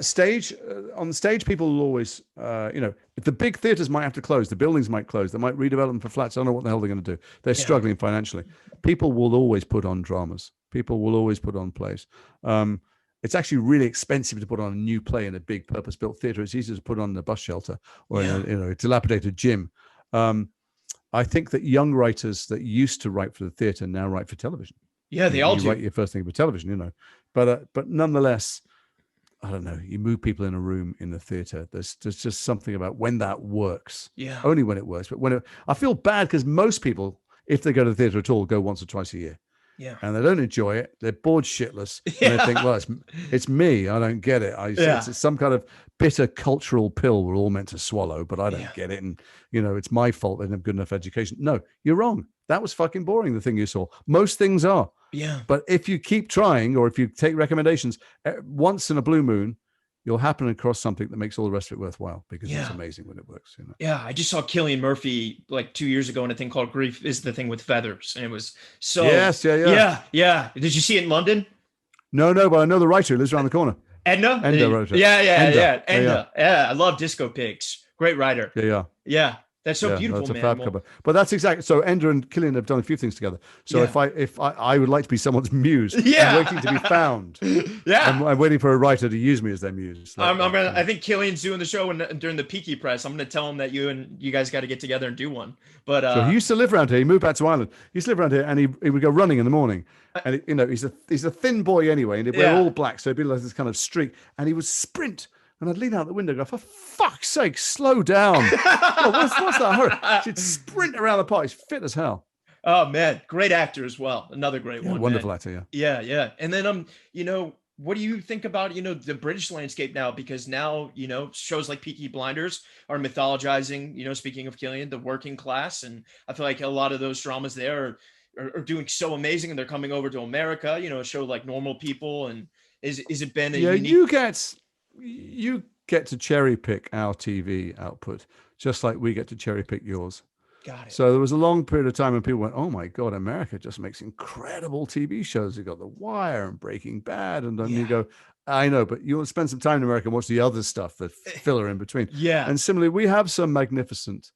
stage on the stage, people will always, if the big theaters might have to close, the buildings might close, they might redevelop them for flats. I don't know what the hell they're going to do. They're Yeah. struggling financially. People will always put on dramas. People will always put on plays. It's actually really expensive to put on a new play in a big purpose-built theater. It's easier to put on a bus shelter or in Yeah. a dilapidated gym. I think that young writers that used to write for the theater now write for television. Yeah, they all You write do. your first thing for television, but nonetheless, I don't know. You move people in a room in the theater. There's just something about when that works. Yeah. Only when it works. But I feel bad because most people, if they go to the theater at all, go once or twice a year, Yeah. and they don't enjoy it. They're bored shitless, and they think, Yeah. well, it's me. I don't get it. Yeah. It's some kind of bitter cultural pill we're all meant to swallow, but I don't Yeah. get it. And it's my fault they didn't have good enough education. No, you're wrong. That was fucking boring. The thing you saw. Most things are. Yeah. But if you keep trying, or if you take recommendations, once in a blue moon, you'll happen across something that makes all the rest of it worthwhile because it's Yeah. amazing when it works. Yeah. I just saw Killian Murphy like 2 years ago in a thing called Grief is the Thing with Feathers. And it was so, Yes, yeah. yeah. Yeah. Did you see it in London? No, but I know the writer who lives around the corner. Edna? Enda wrote it. Yeah. Yeah. Enda. Yeah. Edna. Yeah. I love Disco Pigs. Great writer. Yeah. Yeah. That's so Yeah, beautiful, that's a man. fab cover. But that's exactly so. Ender and Killian have done a few things together. So Yeah. if I would like to be someone's muse, Yeah. I'm waiting to be found. Yeah. I'm waiting for a writer to use me as their muse. I think Killian's doing the show during the Peaky Press. I'm gonna tell him that you guys got to get together and do one. But So he used to live around here. He moved back to Ireland. He used to live around here, and he would go running in the morning. And he's a thin boy anyway, and he'd wear all black, so it'd be like this kind of streak. And he would sprint, and I'd lean out the window, and go, "For fuck's sake, slow down! What's that hurry?" She'd sprint around the park. He's fit as hell. Oh man, great actor as well. Another great one. Wonderful man. actor. Yeah, yeah. And then what do you think about the British landscape now? Because now shows like Peaky Blinders are mythologizing. Speaking of Killian, the working class, and I feel like a lot of those dramas there are doing so amazing, and they're coming over to America. A show like Normal People, and is it been a unique? You get to cherry pick our TV output just like we get to cherry pick yours. Got it. So there was a long period of time when people went, "Oh my God, America just makes incredible TV shows. You've got The Wire and Breaking Bad." And then you go, "I know, but you'll spend some time in America and watch the other stuff, the filler in between." Yeah. And similarly, we have some magnificent,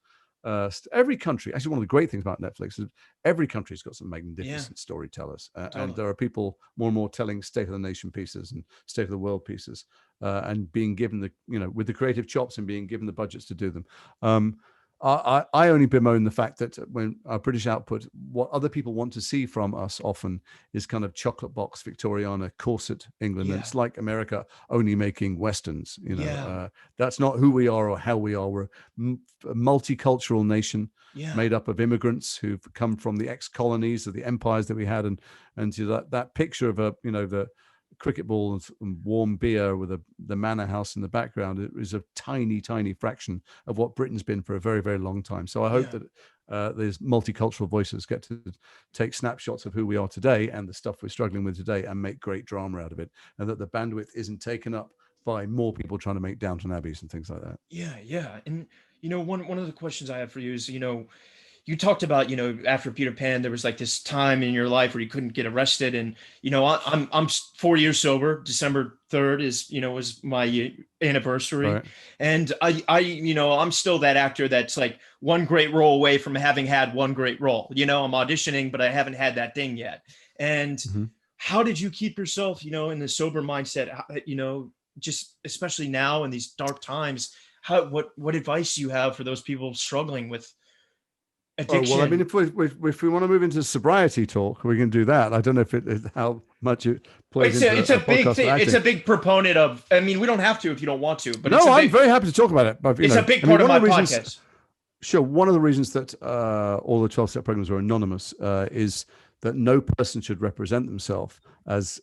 every country, actually one of the great things about Netflix is every country's got some magnificent storytellers. And there are people more and more telling state of the nation pieces and state of the world pieces and being given with the creative chops and being given the budgets to do them. I only bemoan the fact that when our British output, what other people want to see from us often is kind of chocolate box Victoriana corset England. Yeah. And it's like America only making Westerns. Yeah. That's not who we are or how we are. We're a multicultural nation made up of immigrants who've come from the ex-colonies of the empires that we had. And to that picture of the cricket ball and warm beer with the manor house in the background, it is a tiny fraction of what Britain's been for a very, very long time. So I hope that these multicultural voices get to take snapshots of who we are today and the stuff we're struggling with today and make great drama out of it, and that the bandwidth isn't taken up by more people trying to make Downton Abbeys and things like that. Yeah. And one of the questions I have for you is, you talked about, after Peter Pan, there was like this time in your life where you couldn't get arrested. And, I'm 4 years sober. December 3rd was my anniversary. Right. And I'm still that actor that's like one great role away from having had one great role. I'm auditioning, but I haven't had that thing yet. And how did you keep yourself, in the sober mindset, just especially now in these dark times, what advice do you have for those people struggling with addiction? Oh, well, I mean, if we want to move into sobriety talk, we can do that. I don't know how much it plays into it's a big podcast thing. It's a big proponent of. I mean, we don't have to if you don't want to. But no, I'm very happy to talk about it. But it's a big part of my podcast. Sure, one of the reasons that all the 12-step programs are anonymous is that no person should represent themselves as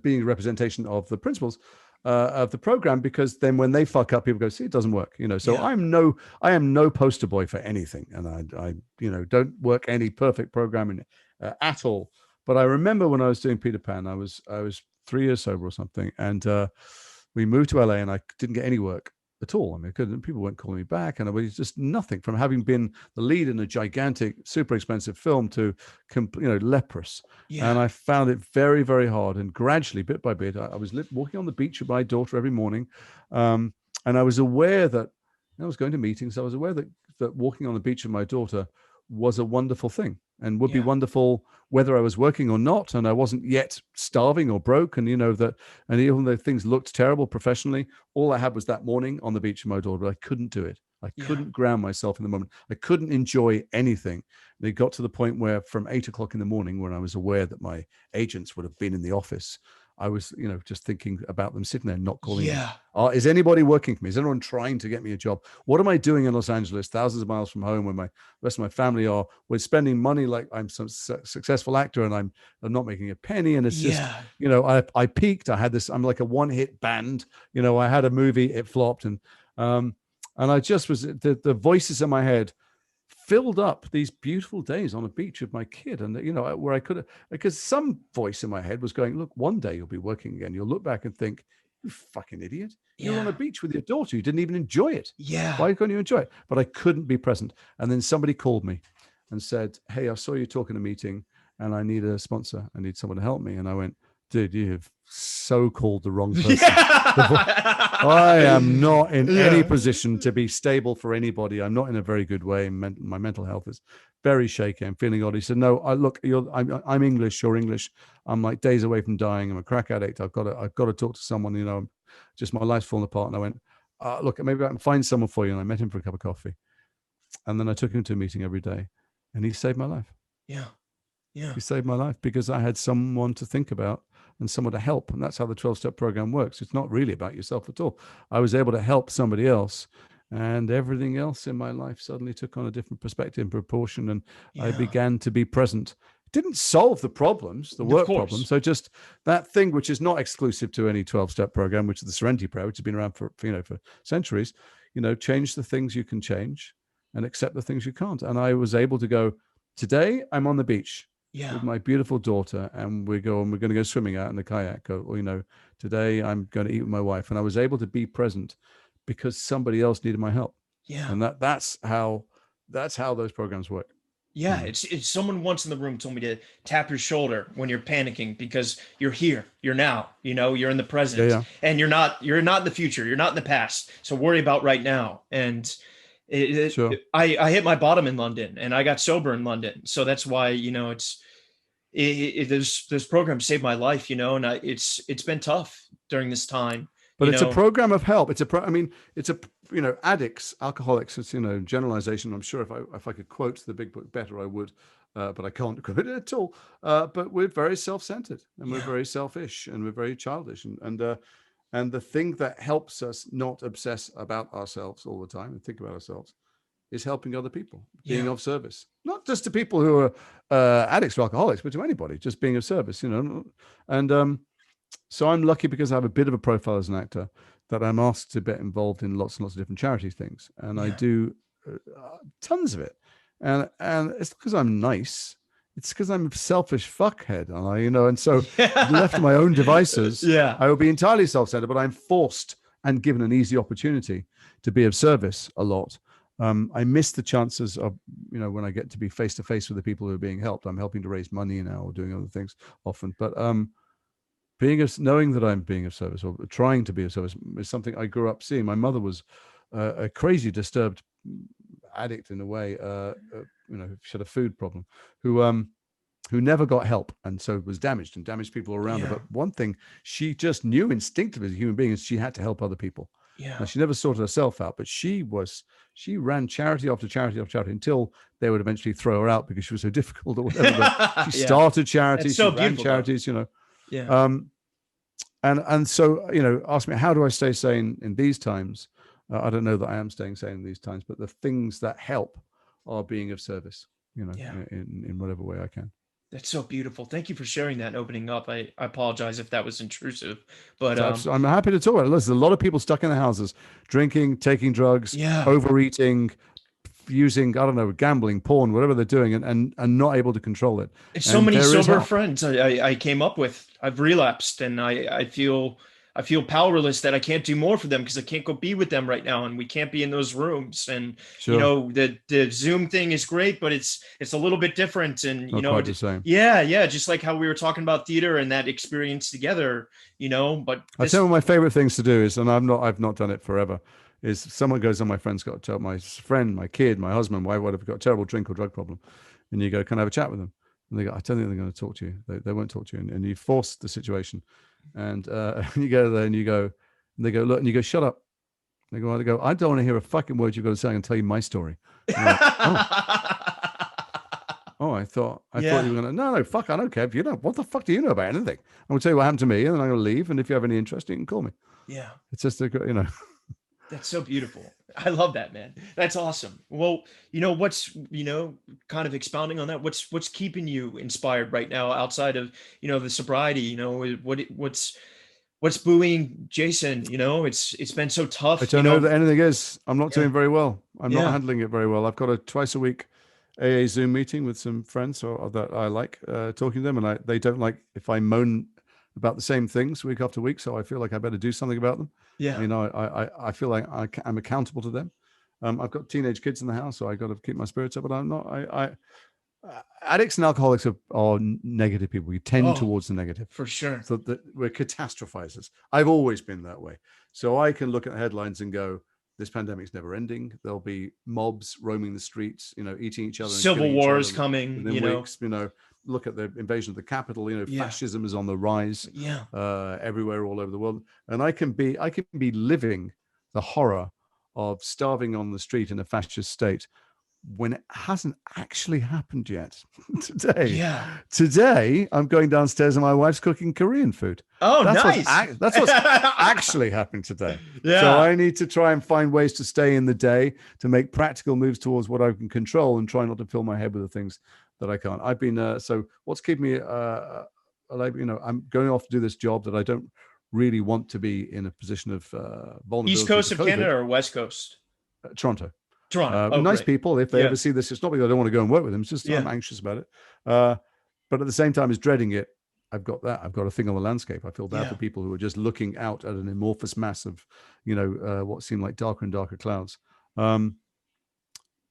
being a representation of the principles. of the program, because then when they fuck up, people go, see, it doesn't work, So Yeah. I am no poster boy for anything, and I don't work any perfect programming at all. But I remember when I was doing Peter Pan, I was 3 years sober or something, and we moved to LA, and I didn't get any work at all. I mean, people weren't calling me back, and it was just nothing, from having been the lead in a gigantic, super expensive film to, leprous. Yeah. And I found it very, very hard. And gradually, bit by bit, I was walking on the beach with my daughter every morning, and I was aware that I was going to meetings. I was aware that walking on the beach with my daughter was a wonderful thing, and would be Yeah. wonderful whether I was working or not, and I wasn't yet starving or broke, and and even though things looked terrible professionally, all I had was that morning on the beach with my daughter. But I couldn't do it. I Yeah. couldn't ground myself in the moment. I couldn't enjoy anything. And it got to the point where, from 8 o'clock in the morning, when I was aware that my agents would have been in the office, I was, just thinking about them sitting there, not calling me. Yeah. Is anybody working for me? Is anyone trying to get me a job? What am I doing in Los Angeles, thousands of miles from home, where the rest of my family are? We're spending money like I'm some successful actor, and I'm not making a penny. And it's just, Yeah. I peaked. I had this. I'm like a one-hit band. I had a movie, it flopped, and I just was, the voices in my head filled up these beautiful days on a beach with my kid. And, where I could, because some voice in my head was going, look, one day you'll be working again. You'll look back and think, you fucking idiot. You were on a Yeah. beach with your daughter. You didn't even enjoy it. Yeah. Why couldn't you enjoy it? But I couldn't be present. And then somebody called me and said, hey, I saw you talking a meeting, and I need a sponsor. I need someone to help me. And I went, dude, you have so called the wrong person. I am not in any position to be stable for anybody. I'm not in a very good way. My mental health is very shaky. I'm feeling odd. He said, no, I'm English. You're English. I'm like days away from dying. I'm a crack addict. I've got to talk to someone, just my life's falling apart. And I went, look, maybe I can find someone for you. And I met him for a cup of coffee. And then I took him to a meeting every day, and he saved my life. Yeah. Yeah. He saved my life because I had someone to think about and someone to help. And that's how the 12-step program works. It's not really about yourself at all. I was able to help somebody else, and everything else in my life suddenly took on a different perspective and proportion. And I began to be present. It didn't solve the problems, the work problems. So just that thing, which is not exclusive to any 12-step program, which is the Serenity Prayer, which has been around for centuries, change the things you can change and accept the things you can't. And I was able to go, today I'm on the beach with my beautiful daughter, and we're going to go swimming out in the kayak. Or, today I'm going to eat with my wife. And I was able to be present because somebody else needed my help. Yeah. And that's how those programs work. Yeah, it's someone once in the room told me to tap your shoulder when you're panicking, because you're here, you're now, you're in the present, and you're not in the future, you're not in the past. So worry about right now. And I hit my bottom in London, and I got sober in London. So that's why, this program saved my life, and it's been tough during this time. But it's a program of help. It's addicts, alcoholics. It's generalization. I'm sure if I could quote the big book better, I would, but I can't quote it at all. But we're very self-centered, and we're very selfish, and we're very childish, and the thing that helps us not obsess about ourselves all the time and think about ourselves is helping other people, being of service, not just to people who are addicts or alcoholics, but to anybody, just being of service, and so I'm lucky because I have a bit of a profile as an actor that I'm asked to get involved in lots and lots of different charity things. And I do tons of it. And it's because I'm nice. It's because I'm a selfish fuckhead. And so left to my own devices, I will be entirely self-centered, but I'm forced and given an easy opportunity to be of service a lot. I miss the chances of, when I get to be face to face with the people who are being helped. I'm helping to raise money now or doing other things often. But knowing that I'm being of service or trying to be of service is something I grew up seeing. My mother was a crazy, disturbed addict in a way. She had a food problem, who never got help, and so was damaged people around her. But one thing she just knew instinctively as a human being is she had to help other people. Now, she never sorted herself out, but she ran charity after charity after charity until they would eventually throw her out because she was so difficult or whatever. But she started charities, she ran charities, and so, ask me, how do I stay sane in these times? I don't know that I am staying sane in these times, but the things that help are being of service, in whatever way I can. That's so beautiful. Thank you for sharing that and opening up. I apologize if that was intrusive, but I'm happy to talk about it. Listen, a lot of people stuck in their houses, drinking, taking drugs, yeah, overeating, using, I don't know, gambling, porn, whatever they're doing, and not able to control it. it's so And many there is sober help. friends I came up with. I've relapsed, and I feel powerless that I can't do more for them because I can't go be with them right now, and we can't be in those rooms. And Sure. the Zoom thing is great, but it's a little bit different. And Not quite the same. yeah, just like how we were talking about theater and that experience together. But I tell you, this, one of my favorite things to do is, and I've not done it forever, is someone goes on, my friend's got my friend, my kid, my husband, my wife, whatever, got a terrible drink or drug problem. And you go, can I have a chat with them? And they go, I don't think they're going to talk to you. They won't talk to you. And you force the situation. And you go there and you go, and they go, look, and you go, shut up. They go, I don't want to hear a fucking word you've got to say. I'm going to tell you my story. And you're like, oh, I thought yeah, you were gonna. No, fuck, I don't care. If you don't, what the fuck do you know about anything? I'm gonna tell you what happened to me, and then I'm gonna leave. And if you have any interest, you can call me. yeah. It's just a. That's so beautiful. I love that, man. That's awesome. Well, what's, kind of expounding on that, what's keeping you inspired right now outside of, the sobriety, what's buoying Jason, it's been so I tough, don't know that anything is. I'm not yeah, doing very well. I'm not yeah, handling it very well. I've got a twice a week AA Zoom meeting with some friends or that I like talking to them, and they don't like if I moan about the same things week after week. So I feel like I better do something about them. yeah, I feel like I'm accountable to them. I've got teenage kids in the house, so I got to keep my spirits up. But I'm not. Addicts and alcoholics are negative people. We tend oh, towards the negative. for sure, So that we're catastrophizers. I've always been that way. So I can look at the headlines and go, this pandemic's never ending. There'll be mobs roaming the streets, eating each other and civil killing each war other is coming, within weeks. Look at the invasion of the capital. yeah, Fascism is on the rise yeah, everywhere, all over the world. And I can be living the horror of starving on the street in a fascist state when it hasn't actually happened yet. today yeah. today I'm going downstairs and my wife's cooking Korean food. Oh, that's what's nice. that's what's actually happened today. So Yeah, I need to try and find ways to stay in the day, to make practical moves towards what I can control, and try not to fill my head with the things that I can't. I've been so what's keeping me alive, I'm going off to do this job that I don't really want to be in a position of East vulnerability Coast to of Canada COVID. or West Coast? Toronto. Toronto. Oh, Nice great. people. If they Yeah, ever see this, it's not because I don't want to go and work with them. It's just yeah, I'm anxious about it. Uh, but at the same time as dreading it, I've got that. I've got a thing on the landscape. I feel bad yeah, for people who are just looking out at an amorphous mass of, what seem like darker and darker clouds.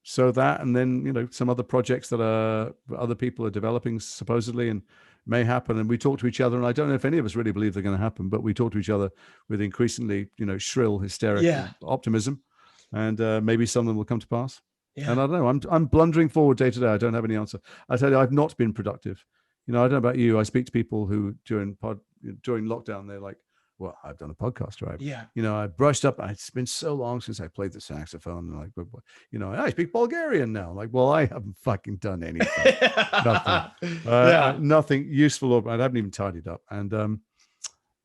So that, and then some other projects that other people are developing supposedly and may happen. And we talk to each other, and I don't know if any of us really believe they're going to happen, but we talk to each other with increasingly, shrill, hysterical yeah, optimism, and maybe some of them will come to pass. yeah. And I don't know. I'm blundering forward day to day. I don't have any answer. I tell you, I've not been productive. I don't know about you. I speak to people who during lockdown, they're like, "Well, I've done a podcast, right? Yeah. I brushed up. It's been so long since I played the saxophone. And like, I speak Bulgarian now. Like, well, I haven't fucking done anything. Nothing. Yeah. Nothing useful. I haven't even tidied up. And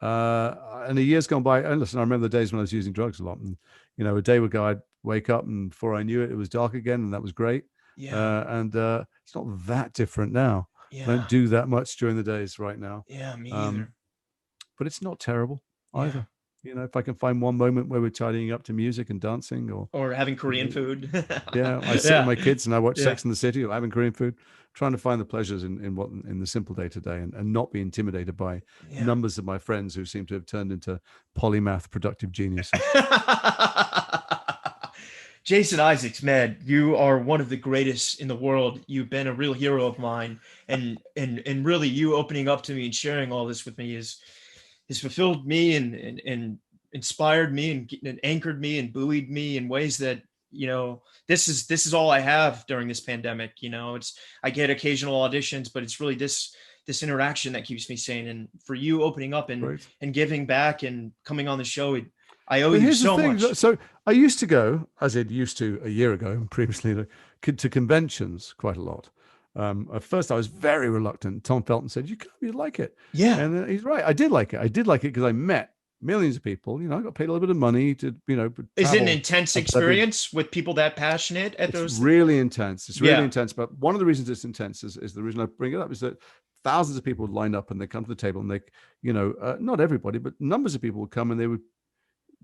the years gone by. And listen, I remember the days when I was using drugs a lot. And a day would go, I'd wake up, and before I knew it, it was dark again, and that was great. Yeah. And it's not that different now. I Yeah. don't do that much during the days right now. Yeah. Me Um, either. but it's not terrible Yeah. either. If I can find one moment where we're tidying up to music and dancing, or Or having Korean food. yeah, I sit with Yeah. my kids and I watch Yeah. Sex in the City or having Korean food, trying to find the pleasures in the simple day to day, and not be intimidated by Yeah. numbers of my friends who seem to have turned into polymath productive geniuses. Jason Isaacs, man, you are one of the greatest in the world. You've been a real hero of mine, and really, you opening up to me and sharing all this with me has fulfilled me and inspired me and anchored me and buoyed me in ways that this is all I have during this pandemic. It's I get occasional auditions, but it's really this interaction that keeps me sane. And for you opening up and Great. and giving back and coming on the show, I owe But you here's the so thing. much. So I used to go, as I used to a year ago and previously, to conventions quite a lot. At first, I was very reluctant. Tom Felton said, "You like it," Yeah. and he's right. I did like it. I did like it because I met millions of people. I got paid a little bit of money to, Is it an travel. intense experience with people that passionate at those? It's really intense. It's really Yeah. intense. But one of the reasons it's intense is the reason I bring it up is that thousands of people would line up and they come to the table and they, not everybody, but numbers of people would come and they would,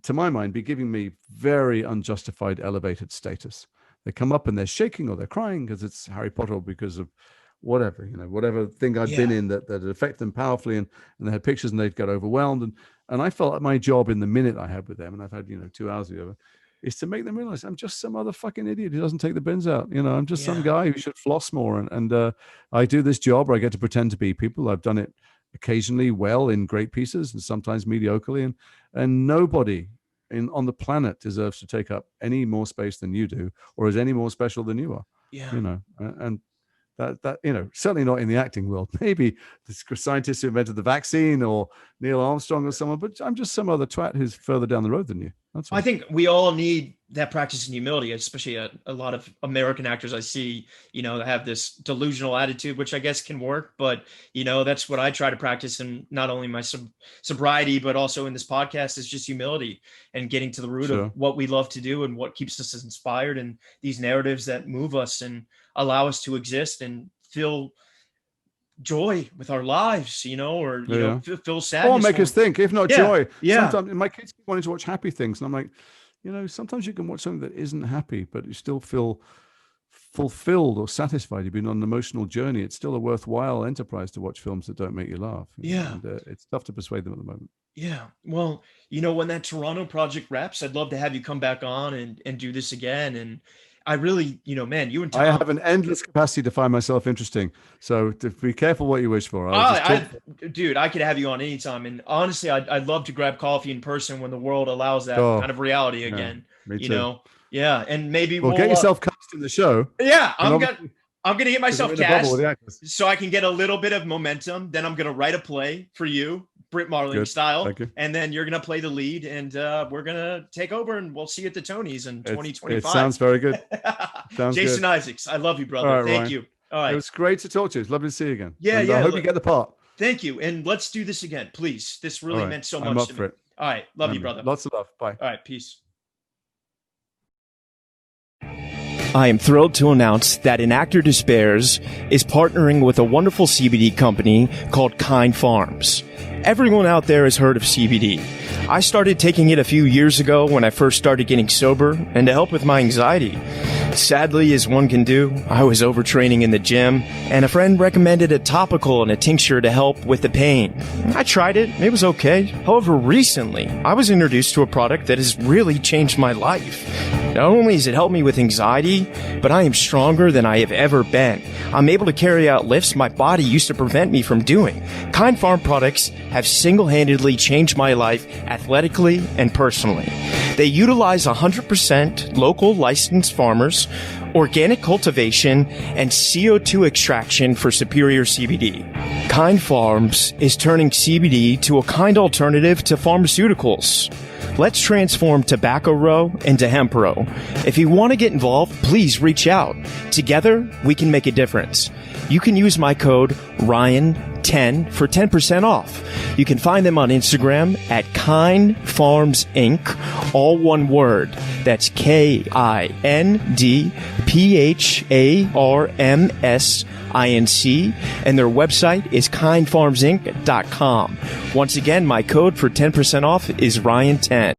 to my mind, be giving me very unjustified elevated status. They come up and they're shaking or they're crying because it's Harry Potter or because of whatever, whatever thing I'd been in that affected them powerfully, and they had pictures and they'd get overwhelmed. And I felt like my job in the minute I had with them, and I've had, 2 hours with them, is to make them realize I'm just some other fucking idiot who doesn't take the bins out. I'm just some guy who should floss more. And I do this job where I get to pretend to be people. I've done it occasionally well in great pieces and sometimes mediocrely. And nobody on the planet deserves to take up any more space than you do, or is any more special than you are. Yeah. And that certainly not in the acting world. Maybe the scientists who invented the vaccine or Neil Armstrong or someone, but I'm just some other twat who's further down the road than you. That's all. I think we all need that practice in humility, especially a lot of American actors I see, that have this delusional attitude, which I guess can work. But, that's what I try to practice in not only my sobriety, but also in this podcast, is just humility and getting to the root of what we love to do and what keeps us inspired, and these narratives that move us and allow us to exist and feel joy with our lives, or feel sadness, or make us think, if not joy. Yeah. Sometimes my kids keep wanting to watch happy things, and I'm like, sometimes you can watch something that isn't happy, but you still feel fulfilled or satisfied. You've been on an emotional journey. It's still a worthwhile enterprise to watch films that don't make you laugh. And it's tough to persuade them at the moment. Yeah. Well, when that Toronto project wraps, I'd love to have you come back on and do this again. And I really, man, you and Tom. I have an endless capacity to find myself interesting. So be careful what you wish for. Dude, I could have you on anytime. And honestly, I'd love to grab coffee in person when the world allows that kind of reality again. Me too. Yeah. And maybe we'll get yourself cast in the show. Yeah. I'm going to get myself cast so I can get a little bit of momentum. Then I'm going to write a play for you, Britt Marling style. And then you're going to play the lead, and we're going to take over, and we'll see you at the Tonys in 2025. It sounds very good. Jason Isaacs, I love you, brother. Right, Thank Ryan. you. All right. It was great to talk to you. It's lovely to see you again. Yeah, I hope you get the part. Thank you. And let's do this again, please. This really meant so much. I'm up for it. All right. Love you, brother. Lots of love. Bye. All right. Peace. I am thrilled to announce that An Actor Despairs is partnering with a wonderful CBD company called Kind Farms. Everyone out there has heard of CBD. I started taking it a few years ago when I first started getting sober, and to help with my anxiety. Sadly, as one can do, I was overtraining in the gym, and a friend recommended a topical and a tincture to help with the pain. I tried it. It was okay. However, recently, I was introduced to a product that has really changed my life. Not only has it helped me with anxiety, but I am stronger than I have ever been. I'm able to carry out lifts my body used to prevent me from doing. Kind Farm products have single-handedly changed my life athletically and personally. They utilize 100% local licensed farmers, organic cultivation, and CO2 extraction for superior CBD. Kind Farms is turning CBD to a kind alternative to pharmaceuticals. Let's transform Tobacco Row into Hemp Row. If you want to get involved, please reach out. Together, we can make a difference. You can use my code RYAN10 for 10% off. You can find them on Instagram at Kind Farms Inc., all one word. That's KINDPHARMSINC, and their website is kindfarmsinc.com. Once again, my code for 10% off is RYAN10.